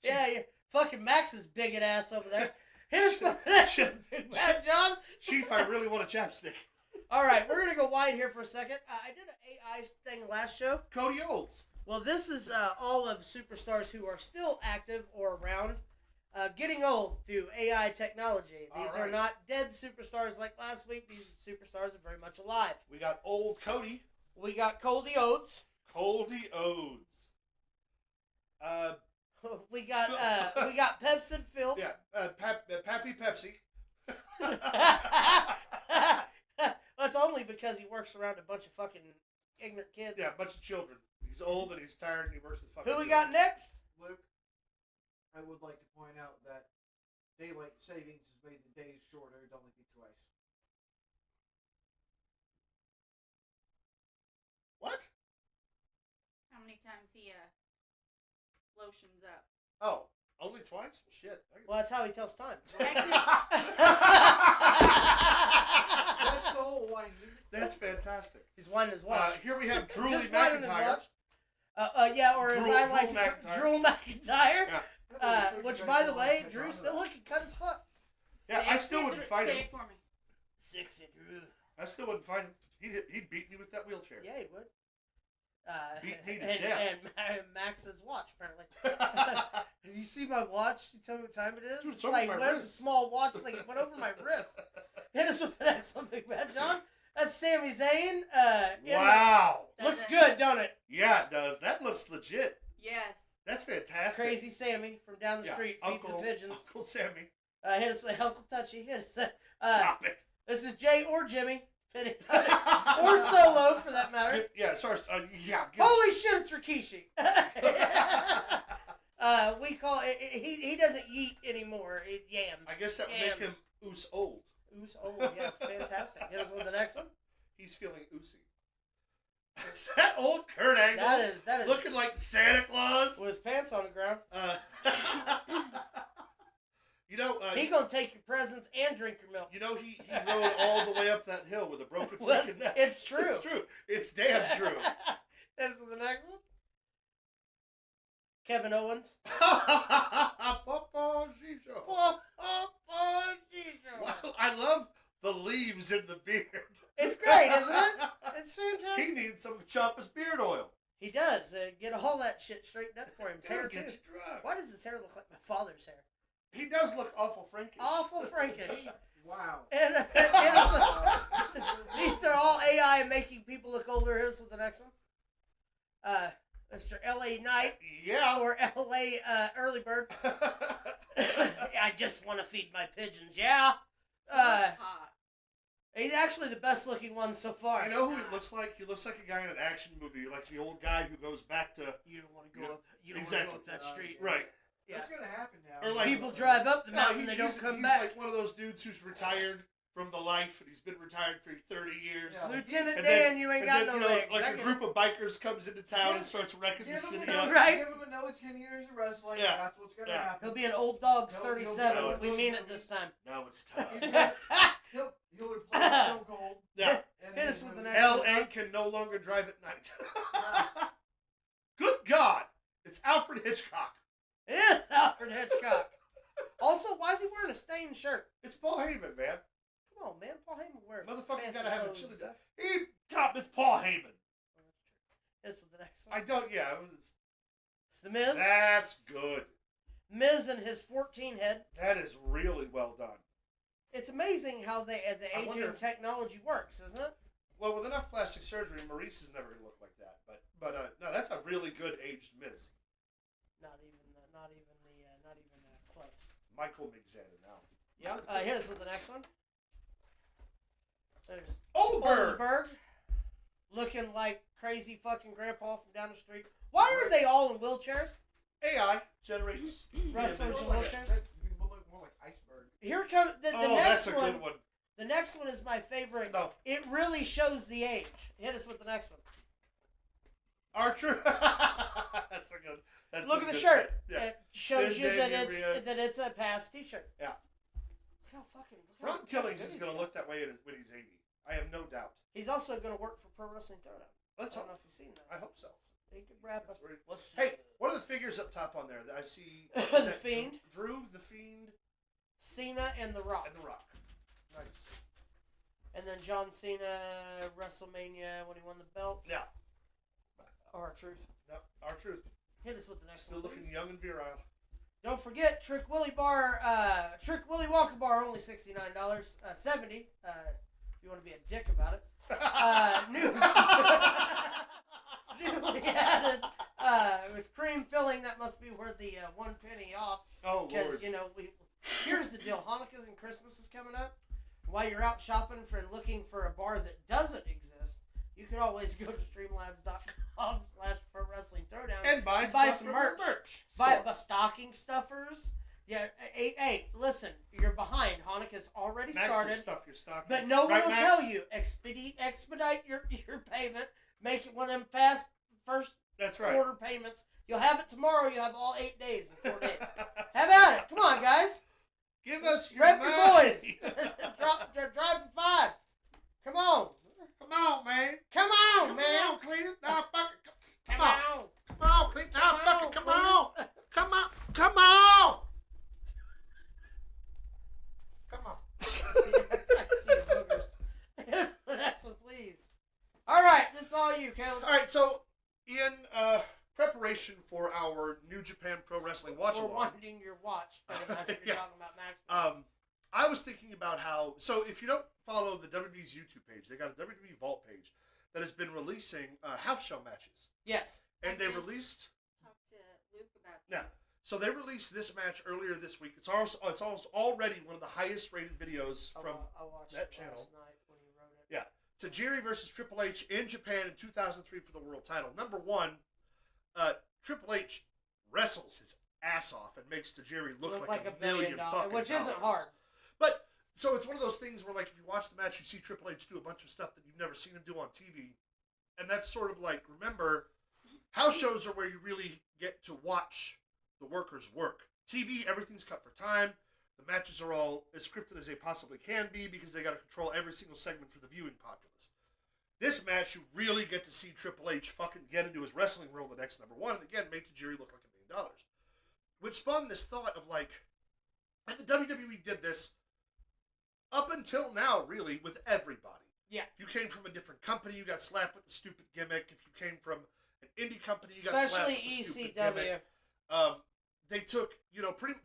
yeah. Fucking Max's bigot ass over there. Hit us with that, Big Bad John. Chief, I really want a chapstick. All right, we're gonna go wide here for a second. I did an AI thing last show. Cody Olds. Well, this is all of superstars who are still active or around, getting old through AI technology. These All are right. not dead superstars like last week. These superstars are very much alive. We got old Cody. We got Coldy Oates. Cody Odes. we got Pepsi Phil. Yeah, Pappy Pepsi. That's only because he works around a bunch of fucking ignorant kids. Yeah, a bunch of children. He's old and he's tired and he works with fucking Who we children. got next? Luke, I would like to point out that daylight savings has made the days shorter. It'd only be twice. What? How many times he lotions up? Oh, only twice? Well, shit. Well, that's how he tells time. That's the whole wine. That's fantastic. He's winding his watch. Here we have Drooly Just winding his McIntyre. watch. Yeah, or as Drew- I like Drew to McIntyre. Drew McIntyre. Yeah. Which, by the way, Drew's still looking cut as fuck. Yeah, I still wouldn't fight Say him. it for me. Sexy Drew. I still wouldn't fight him. He'd beat me with that wheelchair. Yeah, he would. Beat me to and, death. And Max's watch, apparently. Did you see my watch? You tell me what time it is? Dude, it's over like, my well, it's a wrist. small watch. Like, it went over my wrist. Hit us with the next one, Big Bad John. That's Sami Zayn. Wow. Looks good, don't it? Yeah, it does. That looks legit. Yes. That's fantastic. Crazy Sammy from down the street feeds the pigeons. Uncle Sammy. Hit us with Uncle Touchy. Hit us. Stop it. This is Jay or Jimmy. Or Solo, for that matter. Yeah, sorry. Holy shit, it's Rikishi. We call it. He doesn't yeet anymore. It yams. I guess that would make him Oos old. Oos old, yes, fantastic. Hit us with the next one. He's feeling oosy. Is that old Kurt Angle? That is looking like Santa Claus with his pants on the ground. He gonna take your presents and drink your milk. You know, he rode all the way up that hill with a broken freaking neck. It's true. It's true. It's damn true. This is the next one. Kevin Owens. Papa Gijo. Well, I love the leaves in the beard. It's great, isn't it? It's fantastic. He needs some of Ciampa's beard oil. He does. Get all that shit straightened up for him. His hair, too. Get you drunk. Why does his hair look like my father's hair? He does look awful Frankish. Awful Frankish. Wow. And these are all AI making people look older. Here's with the next one. Mr. L.A. Knight. Yeah. Or L.A. Early Bird. I just want to feed my pigeons. Yeah. That's hot. He's actually the best looking one so far. You know who he looks like? He looks like a guy in an action movie, like the old guy who goes back to. You don't want to go up. You don't exactly. want to go up that street. Right. Yeah. That's gonna happen now. Or like people drive up the mountain, they don't come back. He's like one of those dudes who's retired from the life, and he's been retired for 30 years. Yeah. Lieutenant And Dan, then- you ain't and got then, no legs. Like a group of bikers comes into town and starts wrecking the city up. Right. Give him another 10 years of wrestling. Yeah. That's what's gonna Yeah. happen. He'll be an old dog's No, 37. no, We mean it this time. Now it's time. He'll replace Stone Cold. Yeah. And Hit us then with the he'll- next one. L.A. can no longer drive at night. Good God. It's Alfred Hitchcock. It is Alfred Hitchcock. Also, why is he wearing a stained shirt? It's Paul Heyman, man. Come on, man. Paul Heyman wears Motherfucker fancy gotta have a clothes chili and dog. stuff. It's Paul Heyman. This is the next one. I don't, yeah. It's the Miz. That's good. Miz and his 14 head. That is really well done. It's amazing how the I aging wonder- technology works, isn't it? Well, with enough plastic surgery, Maurice is never going to look like that. But no, that's a really good aged Miz. Not even close. Michael McZannon now. Yep. Hit us with the next one. There's Oldberg. Oldberg, looking like crazy fucking grandpa from down the street. Why are they all in wheelchairs? AI generates Wrestlers in Yeah, wheelchairs. That'd be more like Iceberg. Here comes the oh, next that's a one. good one. The next one is my favorite. No. It really shows the age. Hit us with the next one. Archer. That's a good. That's Look a at the good shirt. pick. Yeah. It shows Thin you that Daniel it's a past T-shirt. Yeah. Look how fucking. Ron Killings is going to look that way when he's 80. I have no doubt. He's also going to work for Pro Wrestling Throwdown. Let's I don't hope. know if you've seen that. I hope so. He could wrap up. That's where he- What's Hey, what are the figures up top on there that I see? The Is that Fiend. Drew, the Fiend, Cena and The Rock. and the Rock. Nice. And then John Cena, WrestleMania when he won the belt. Yeah. R-Truth. No, our truth. Hit us with the next Still one, looking please. young and virile. Don't forget Trick Willie Bar, Trick Willie Walker Bar, only $69, $70. If you want to be a dick about it. Newly added with cream filling. That must be worth the 1 penny off. Oh Because Lord. here's the deal: Hanukkah's and Christmas is coming up. While you're out shopping for and looking for a bar that doesn't exist, you can always go to streamlabs.com/ProWrestling Throwdown And buy some some merch. Store. Buy stocking stuffers. Yeah, hey, listen, you're behind. Hanukkah's already Max will started, stuff your stocking. but no one Right, will Max? tell you. Expedite your payment. Make it one of them fast first That's right. order payments. You'll have it tomorrow. You have all 8 days in 4 days. Have at it. Come on, guys. Give us your Rep your money. boys. Drive for 5. Come on. Come on, man. Come on, Come man. on, Cletus. Now, fuck it. Come Come on. on. Come on, Cletus. Now, fuck it. Come on. Cletus. Come on. Come on. Come on. I see your boogers. Hit us with the next one, please. All right, so in preparation for our New Japan Pro Wrestling watch We're along, winding your watch, pretty much. If Yeah. you're talking about Maximum. I was thinking about how. So if you don't follow the WWE's YouTube page, they got a WWE Vault page that has been releasing house show matches, Yes. and I they just released. Talk to Luke about Yeah. this. So they released this match earlier this week. It's already one of the highest rated videos from I watched that it channel. last night when he wrote it. Tajiri versus Triple H in Japan in 2003 for the world title. Number one, Triple H wrestles his ass off and makes Tajiri look like $1 million fucking which isn't dollars. hard. But so it's one of those things where, like, if you watch the match, you see Triple H do a bunch of stuff that you've never seen him do on TV, and that's sort of like, remember, house shows are where you really get to watch the workers work. TV, everything's cut for time. The matches are all as scripted as they possibly can be because they got to control every single segment for the viewing populace. This match, you really get to see Triple H fucking get into his wrestling role the next number one, and again, made Tajiri look like $1 million. Which spawned this thought of, like, and the WWE did this up until now, really, with everybody. Yeah. If you came from a different company, you got slapped with the stupid gimmick. If you came from an indie company, you got slapped Especially with the stupid ECW. gimmick. They took,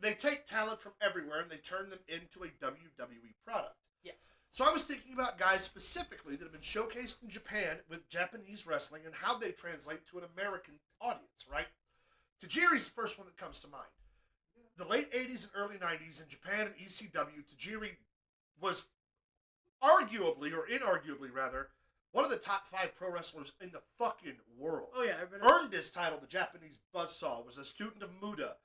they take talent from everywhere and they turn them into a WWE product. Yes. So I was thinking about guys specifically that have been showcased in Japan with Japanese wrestling and how they translate to an American audience, right? Tajiri's the first one that comes to mind. The late 80s and early 90s in Japan and ECW, Tajiri was arguably, or inarguably rather, one of the top 5 pro wrestlers in the fucking world. Oh, yeah. Earned his title, the Japanese Buzzsaw, was a student of Muda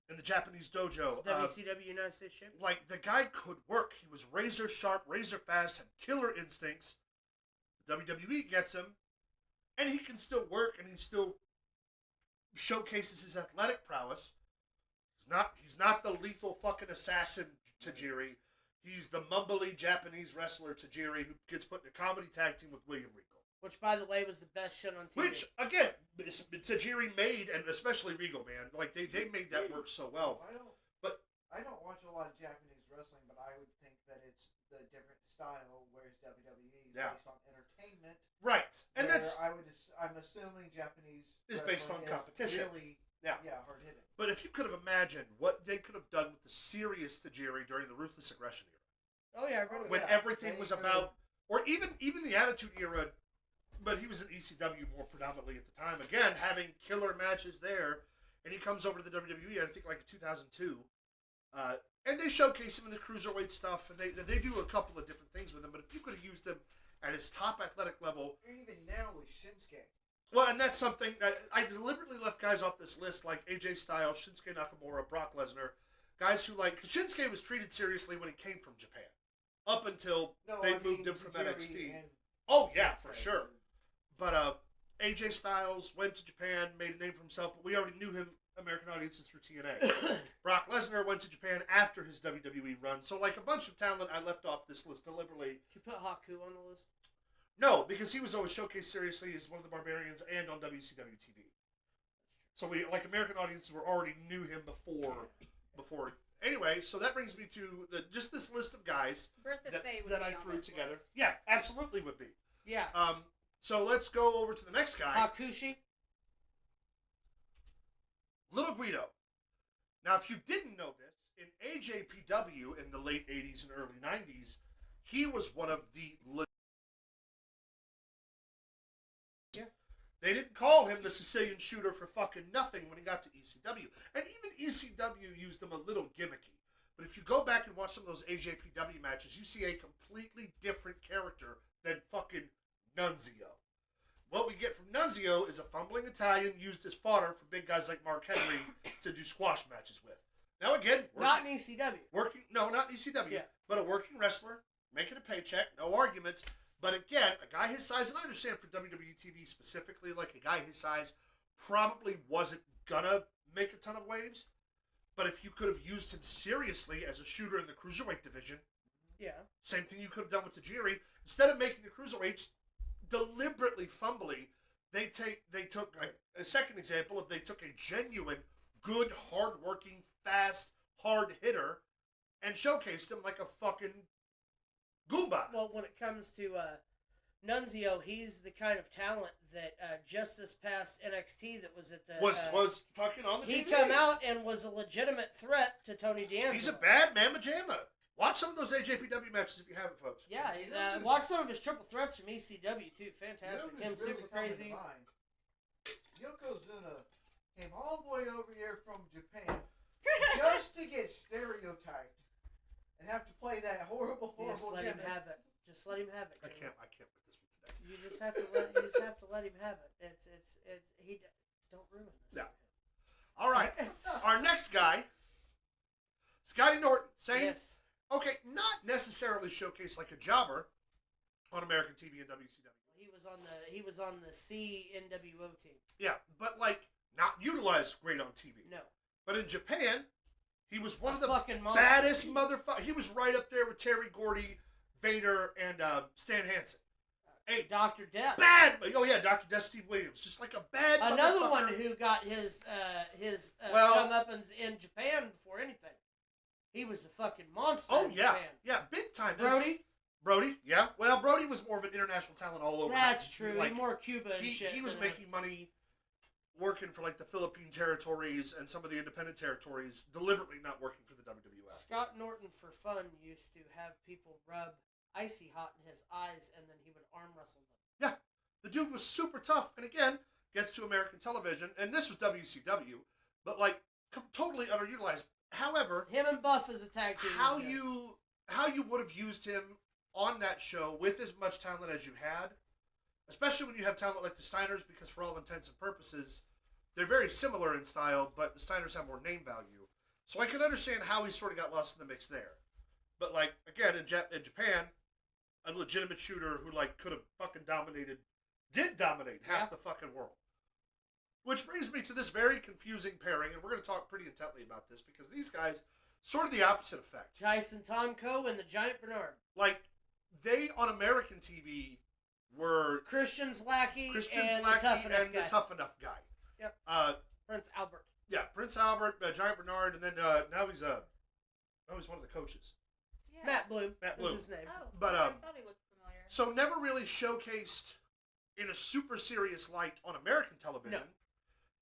in the Japanese dojo. WCW United States Champion. Like, the guy could work. He was razor sharp, razor fast, had killer instincts. The WWE gets him, and he can still work, and he still showcases his athletic prowess. He's not the lethal fucking assassin Tajiri. He's the mumbly Japanese wrestler Tajiri who gets put in a comedy tag team with William Regal. Which, by the way, was the best shit on TV. Which, again, Tajiri made, and especially Regal, man. Like, they made that work so well. I don't watch a lot of Japanese wrestling, but I would think that it's the different style, whereas WWE is based on entertainment. Right. And I'm assuming Japanese is based on wrestling competition. Is really, hard hitting. But if you could have imagined what they could have done with the serious Tajiri during the Ruthless Aggression era. Oh, yeah. When everything was about, or even the Attitude era, but he was in ECW more predominantly at the time. Again, having killer matches there, and he comes over to the WWE, I think, like in 2002. And they showcase him in the cruiserweight stuff, and they do a couple of different things with him. But if you could have used him at his top athletic level, even now with Shinsuke. Well, and that's something that I deliberately left guys off this list, like AJ Styles, Shinsuke Nakamura, Brock Lesnar, guys who, like, cause Shinsuke was treated seriously when he came from Japan, up until they moved him from NXT. Oh yeah, for sure. But AJ Styles went to Japan, made a name for himself, but we already knew him, American audiences, through TNA. Brock Lesnar went to Japan after his WWE run, so like a bunch of talent I left off this list deliberately. Can you put Haku on the list? No, because he was always showcased seriously as one of the Barbarians and on WCW TV. So we, like, American audiences already knew him before. Anyway, so that brings me to just this list of guys that I threw together. List. Yeah, absolutely would be. Yeah. So let's go over to the next guy. Hakushi. Little Guido. Now, if you didn't know this, in AJPW in the late 80s and early 90s, he was one of the... They didn't call him the Sicilian Shooter for fucking nothing when he got to ECW. And even ECW used him a little gimmicky. But if you go back and watch some of those AJPW matches, you see a completely different character than fucking Nunzio. What we get from Nunzio is a fumbling Italian used as fodder for big guys like Mark Henry to do squash matches with. Now again, Not in ECW. Not in ECW, Yeah. but a working wrestler, making a paycheck, no arguments. But again, a guy his size, and I understand for WWE TV specifically, like a guy his size probably wasn't gonna make a ton of waves. But if you could have used him seriously as a shooter in the Cruiserweight division, same thing you could have done with Tajiri. Instead of making the Cruiserweights deliberately fumbly, they took a second example of they took a genuine, good, hard-working, fast, hard hitter and showcased him like a fucking Goomba. Well, when it comes to Nunzio, he's the kind of talent that just this past NXT that was at the was fucking on the he TV. come out and was a legitimate threat to Tony D'Angelo. He's a bad mamma jamma. Watch some of those AJPW matches if you haven't, folks. Yeah, watch some of his triple threats from ECW too. Fantastic. Him really super crazy. Yokozuna came all the way over here from Japan just to get stereotyped and have to play that horrible Just let him gimmick. have it. Just let him have it. I Jimmy. can't with this one today. You just have to let him have it. Don't ruin this. Yeah. All right. Our next guy, Scotty Norton. Same. Yes. Okay, not necessarily showcased like a jobber on American TV and WCW. He was on the CNWO team. Yeah, but like not utilized great on TV. No. But in Japan, he was one of the fucking monster. baddest motherfuckers. He was right up there with Terry Gordy, Vader, and Stan Hansen. Hey, Dr. Death. bad. Oh yeah, Dr. Death Steve Williams, just like a bad. Another motherfucker. one who got his Well- comeuppance in Japan before anything. He was a fucking monster. Oh in yeah, Japan. yeah, big time. Brody. Yeah. Well, Brody was more of an international talent all over. That's true. Like, he more Cuba and he, shit. he was than making money working for like the Philippine territories and some of the independent territories, deliberately not working for the WWF. Scott Norton, for fun, used to have people rub icy hot in his eyes, and then he would arm wrestle them. Yeah, the dude was super tough, and again, gets to American television, and this was WCW, but like totally underutilized. However, Him and Buff as a tag team. how was good. you would have used him on that show with as much talent as you had, especially when you have talent like the Steiners, because for all intents and purposes, they're very similar in style, but the Steiners have more name value. So I can understand how he sort of got lost in the mix there. But like again in Japan, a legitimate shooter who like could have fucking did dominate half the fucking world. Which brings me to this very confusing pairing, and we're going to talk pretty intently about this because these guys sort of the opposite effect. Tyson Tomko and the Giant Bernard. Like they on American TV were Christian's Lackey Christian and Slacky the Tough Enough and guy. the Tough Enough guy. Yep. Prince Albert. Yeah, Prince Albert, Giant Bernard, and then now he's one of the coaches. Yeah. Matt Bloom. Matt was Bloom. his name. Oh, But, I thought he looked familiar. So never really showcased in a super serious light on American television. No.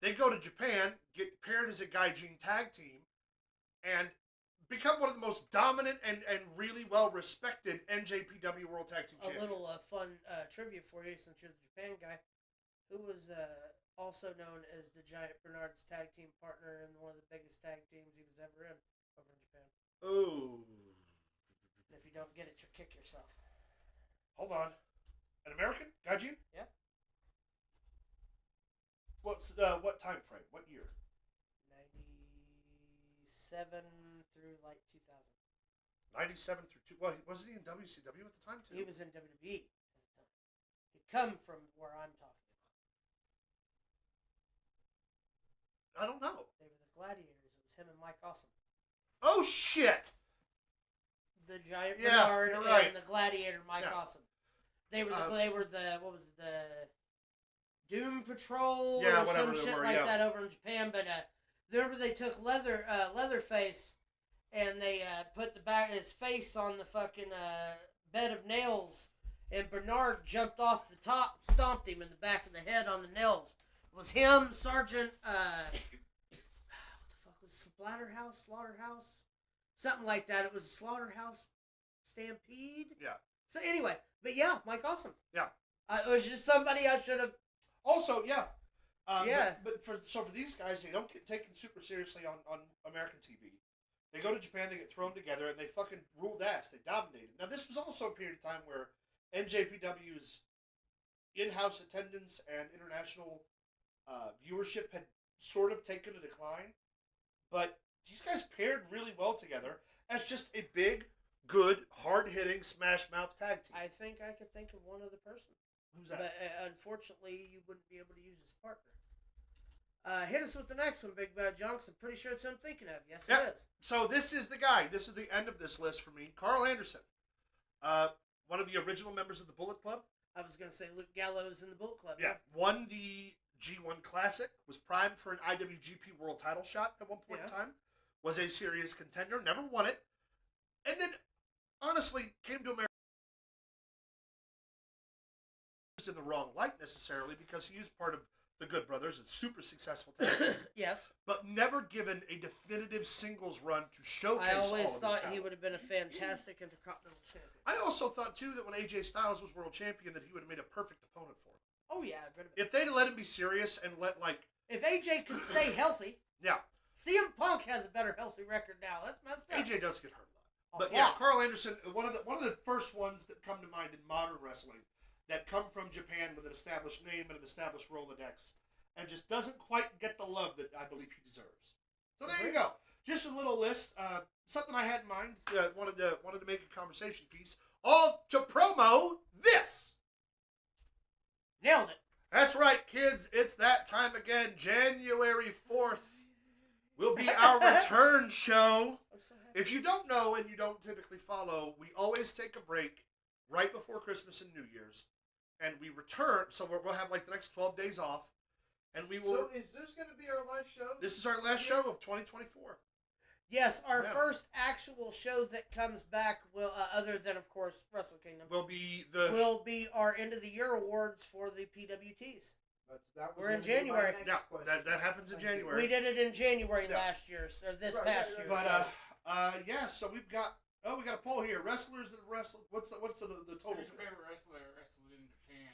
They go to Japan, get paired as a Gaijin tag team, and become one of the most dominant and really well-respected NJPW World Tag Team A Champions. little fun trivia for you, since you're the Japan guy. Who was also known as the Giant Bernard's tag team partner in one of the biggest tag teams he was ever in over in Japan. Oh. And if you don't get it, you'll kick yourself. Hold on. An American? Gaijin? Yeah. What time frame? What year? 97 through like 2000. 97 through 2. Well, wasn't he in WCW at the time, too? He was in WWE at the time. He come from where I'm talking about. I don't know. They were the Gladiators. It was him and Mike Awesome. Oh, shit! The Giant Yeah, Bernard you're right. and the Gladiator Mike Yeah. Awesome. They were the what was it, the Doom Patrol Yeah, or whatever some they shit were, like yeah. that over in Japan. But remember they took Leatherface and they put his face on the fucking bed of nails, and Bernard jumped off the top, stomped him in the back of the head on the nails. It was him, Sergeant. What the fuck was Slaughterhouse? Something like that. It was a Slaughterhouse Stampede. Yeah. So anyway, but yeah, Mike Awesome. Yeah. It was just somebody I should have. Also, yeah. Yeah. But for these guys, they don't get taken super seriously on American TV. They go to Japan, they get thrown together, and they fucking ruled ass. They dominated. Now, this was also a period of time where NJPW's in-house attendance and international viewership had sort of taken a decline. But these guys paired really well together as just a big, good, hard-hitting, smash-mouth tag team. I think I could think of one other person. Who's that? But unfortunately, you wouldn't be able to use his partner. Hit us with the next one, Big Bad Johnson. Pretty sure it's who I'm thinking of. Yes, Yep. it is. So this is the guy. This is the end of this list for me. Carl Anderson. One of the original members of the Bullet Club. I was going to say Luke Gallows in the Bullet Club. Yeah. Won the G1 Classic. Was primed for an IWGP World Title shot at one point in time. Was a serious contender. Never won it. And then, honestly, came to America. in the wrong light necessarily because he is part of the Good Brothers, a super successful tag team, Yes. but never given a definitive singles run to showcase I all always of his thought he talent. would have been a fantastic Intercontinental Champion. I also thought, too, that when AJ Styles was world champion that he would have made a perfect opponent for him. Oh, yeah. If they'd let him be serious and let, like... If AJ could stay healthy... Yeah. CM Punk has a better healthy record now. That's messed up. AJ does get hurt a lot. A But yeah, lot. Carl Anderson, one of the first ones that come to mind in modern wrestling that come from Japan with an established name and an established Rolodex and just doesn't quite get the love that I believe he deserves. So there you go. Just a little list. Something I had in mind. Wanted to make a conversation piece. All to promo this. Nailed it. That's right, kids. It's that time again. January 4th will be our return show. I'm so happy. If you don't know and you don't typically follow, we always take a break right before Christmas and New Year's. And we return, so we'll have like the next 12 days off. And we will. So is this going to be our last show? This is our last show of 2024. Yes, our Yeah. first actual show that comes back will, other than of course Wrestle Kingdom, Will be our end of the year awards for the PWTs. But that was We're in gonna be my January. next Yeah, question. that happens in Thank you. January. We did it in January Yeah. last year, or this Right, past right, year. right. But yeah, so we've got we got a poll here. Wrestlers that have wrestled. What's the total? Who's your favorite wrestler that wrestled in Japan?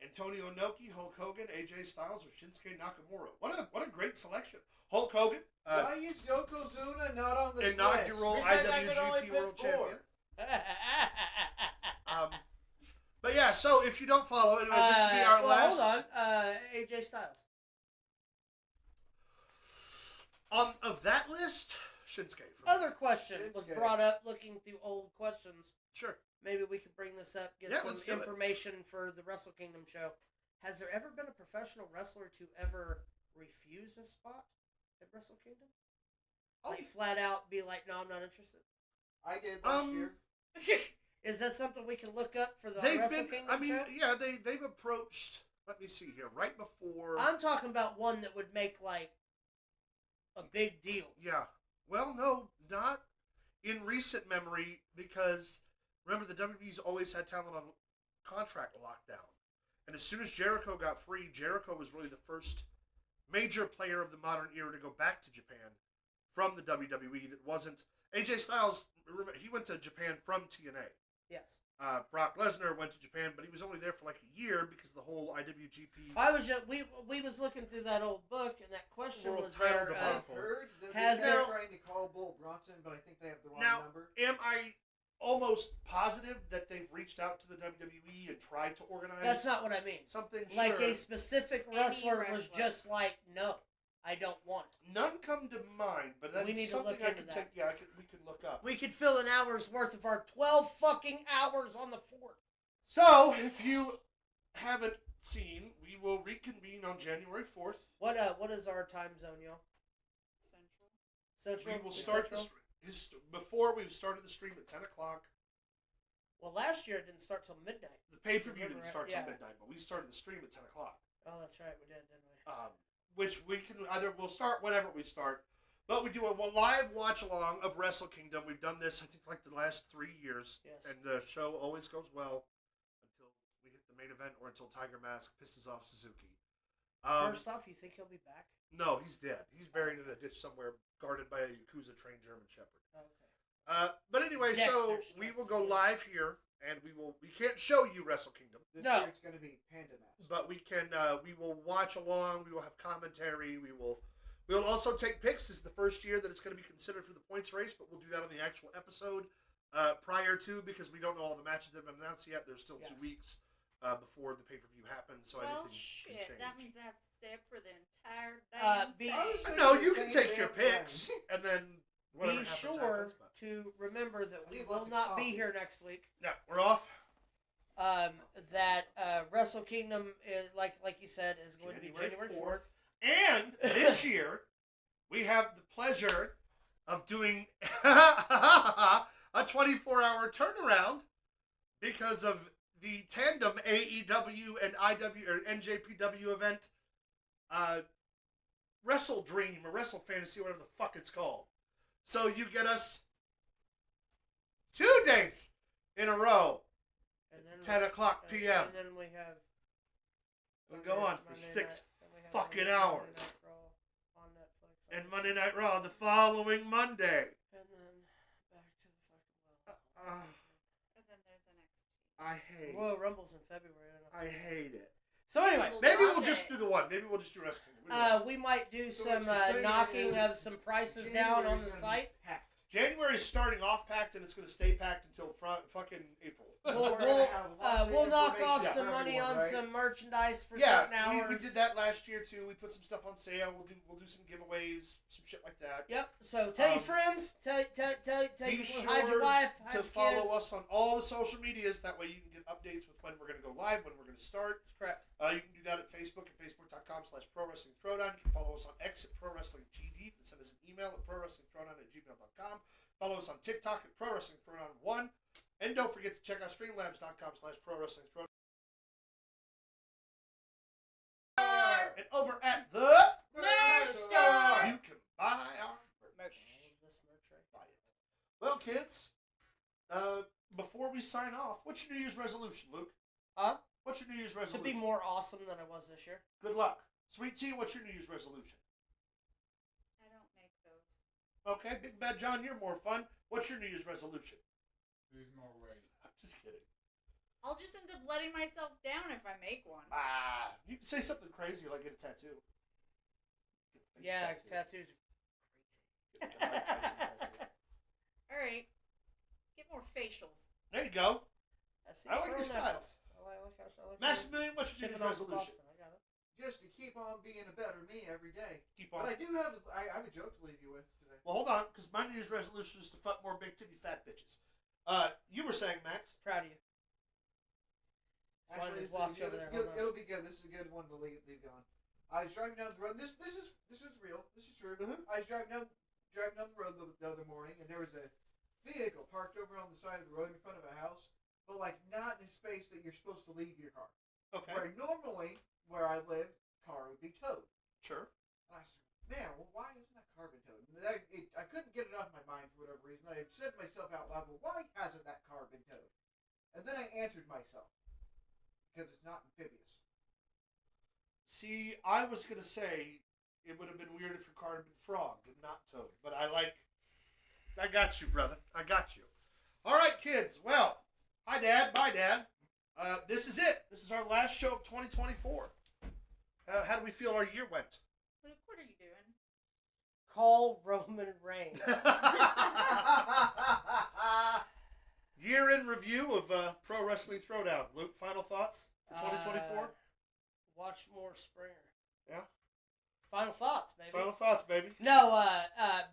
Antonio Inoki, Hulk Hogan, AJ Styles, or Shinsuke Nakamura. What a great selection. Hulk Hogan, Why is Yokozuna not on this inaugural list? Because I could only IWGP pick World 4. Champion. But yeah, so if you don't follow, anyway, this will be our last. Hold on, AJ Styles. Of that list, Shinsuke. Other question was Shinsuke. brought up looking through old questions. Sure. Maybe we could bring this up, get Yeah, some let's do it. information for the Wrestle Kingdom show. Has there ever been a professional wrestler to ever refuse a spot at Wrestle Kingdom? Like flat out be like, no, I'm not interested. I did last year. Is that something we can look up for the They've Wrestle been. Kingdom I mean, show? yeah, they've approached. Let me see here. Right before. I'm talking about one that would make like a big deal. Yeah. Well, no, not in recent memory because remember the WWE's always had talent on contract lockdown, and as soon as Jericho got free, Jericho was really the first major player of the modern era to go back to Japan from the WWE. That wasn't AJ Styles. Remember, he went to Japan from TNA. Yes. Brock Lesnar went to Japan, but he was only there for like a year because of the whole IWGP. I was just, we was looking through that old book, and that question World was title there. debacle. I've heard that Has they're there- trying to call Bull Bronson, but I think they have the wrong Now, number. am I almost positive that they've reached out to the WWE and tried to organize That's not what I mean. something? Like Sure. a specific Any wrestler was wrestler. just like, no, I don't want it. None come to mind, but that's We need to something look I into can that. take. Yeah, we can look up. We could fill an hour's worth of our 12 fucking hours on the 4th. So, if you haven't seen, we will reconvene on January 4th. What is our time zone, y'all? Central. Central. We will start the Central? before we've started the stream at 10 o'clock. Well, last year it didn't start till midnight. The pay-per-view Remember, didn't start yeah. till midnight, but we started the stream at 10 o'clock. Oh, that's right, we did, didn't we? Which we can we'll start whenever we start, but we do a live watch along of Wrestle Kingdom. We've done this I think like the last 3 years, Yes. and the show always goes well until we hit the main event or until Tiger Mask pisses off Suzuki. First off, you think he'll be back? No, he's dead. He's buried in a ditch somewhere, guarded by a Yakuza trained German Shepherd. Okay. But anyway, so Dexter we will strikes go again. live here, and we can't show you Wrestle Kingdom. This No. year it's going to be Panda Mask. But we can we will watch along. We will have commentary. We will also take picks. This is the first year that it's going to be considered for the points race, but we'll do that on the actual episode prior to because we don't know all the matches that have been announced yet. There's still 2 Yes. weeks before the pay-per-view happens, so Well, anything can shit. change. That means I have to stay up for the entire Be- damn I was thing. saying No, the you can same take your damn thing. picks and then whatever Be happens, sure happens. But to remember that we need will lots of not be coffee. here next week. yeah, we're off. That Wrestle Kingdom is like you said is going to be January 4th. And this year, we have the pleasure of doing a 24-hour turnaround because of the tandem AEW and IW or NJPW event, Wrestle Dream or Wrestle Fantasy, whatever the fuck it's called. So you get us 2 days in a row, And then 10 o'clock p.m. And then we have It'll go on for Monday 6 night, then we have fucking Monday hours. Night Raw on Netflix. And Monday Night Raw the following Monday. And then back to the fucking well. And then there's the next. I hate Royal Rumble's in February. I hate it. So anyway, Maybe Love we'll just it. do the one. Maybe we'll just do wrestling. we might do So some what you're saying knocking is of some prices down on the January's gonna be site. packed. January is starting off packed and it's going to stay packed until fucking April. We'll, We're gonna have lots of we'll knock information off for some money everyone, on right? some merchandise for Yeah, certain hours. we did that last year too. We put some stuff on sale. We'll do some giveaways, some shit like that. Yep. So tell your friends, tell Be your sure hide your wife, hide to your follow kids. us on all the social medias. That way you can get updates with when we're going to go live, when we're going to start. That's correct. You can do that at Facebook at facebook.com/ProWrestlingThrowdown. You can follow us on X at ProWrestlingTD. You can send us an email at ProWrestlingThrowdown@gmail.com. Follow us on TikTok at ProWrestlingThrowdown1. And don't forget to check out streamlabs.com/ProWrestlingThrowdown. And over at the Merch store. you can buy our merch. This merch right. Buy it. Well, kids, before we sign off, what's your New Year's resolution, Luke? Huh? What's your New Year's To resolution? be more awesome than I was this year. Good luck. Sweet Tea, what's your New Year's resolution? I don't make those. Okay, Big Bad John, you're more fun. What's your New Year's resolution? Lose more weight. I'm just kidding. I'll just end up letting myself down if I make one. You can say something crazy like get a tattoo. Get a face Yeah, tattoo. tattoos. Get like a Mike Tyson tattoo. All right. Get more facials. There you go. I like your style. I like Maximilian, what's your New Year's resolution? I got it. Just to keep on being a better me every day. Keep on. But I have a joke to leave you with today. Well, hold on, because my New Year's resolution is to fuck more big titty fat bitches. You were saying, Max? Proud of you. Actually, it'll be good. This is a good one to leave on. I was driving down the road. This is real. This is true. Mhm. I was driving down the road the other morning, and there was a vehicle parked over on the side of the road in front of a house, but like not in a space that you're supposed to leave your car. Okay. Where normally, where I live, car would be towed. Sure. And I said, man, well, why isn't that car been towed? And I couldn't get it off my mind for whatever reason. I had said to myself out loud, well, why hasn't that car been towed? And then I answered myself, because it's not amphibious. See, I was going to say it would have been weird if your car had been frogged and not towed. But I got you, brother. I got you. All right, kids. Well, hi, Dad. Bye, Dad. This is it. This is our last show of 2024. How do we feel our year went? Luke, what are you doing? Call Roman Reigns. Year in review of Pro Wrestling Throwdown. Luke, final thoughts for 2024? Watch more Springer. Yeah. Final thoughts, baby. Final thoughts, baby. No,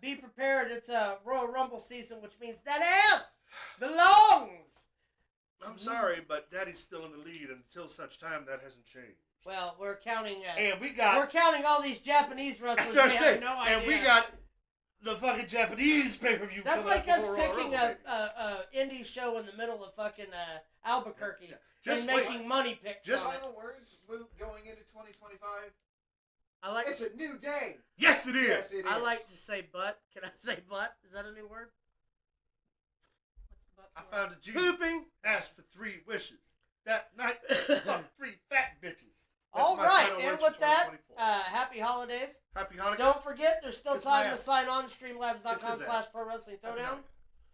be prepared. It's a Royal Rumble season, which means that ass belongs. I'm sorry, but Daddy's still in the lead until such time that hasn't changed. Well, we're counting. And we're got counting all these Japanese wrestlers. That's what We I'm have saying. no idea. And we got the fucking Japanese pay-per-view. That's coming like up us before Royal picking Rumble, a indie show in the middle of fucking Albuquerque Yeah. Just and wait. making money picks. Just- on it. Final words going into 2025. I like. It's a new day. Yes, it is. Yes, it I is. like to say butt. Can I say butt? Is that a new word? What's the butt I for? found a G. Pooping. Asked for 3 wishes. That night, fuck 3 fat bitches. That's All my right, final and words for with that, 2024. happy holidays. Happy Hanukkah. Don't forget, there's still Kiss my time to ass. sign on to Kiss his streamlabs.com/ProWrestling Happy Throwdown. Hanukkah.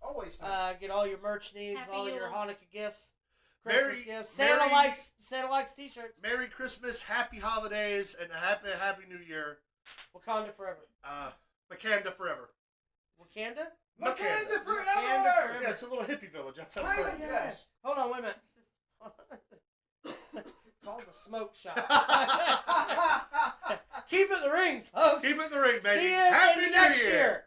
Always fun. Get all your merch needs, Happy all your Yule. Hanukkah gifts, Merry- Christmas gifts. Merry- Santa likes t-shirts. Merry Christmas, Happy Holidays, and Happy New Year. Wakanda forever. Makanda forever. Wakanda? Wakanda Wakanda forever! forever. Yeah, it's a little hippie village. That's how Right. it works. Yes. Hold on, wait a minute. This is- Called the smoke shop. Keep it in the ring, folks. Keep it in the ring, baby. See you Happy in the New next Year. year.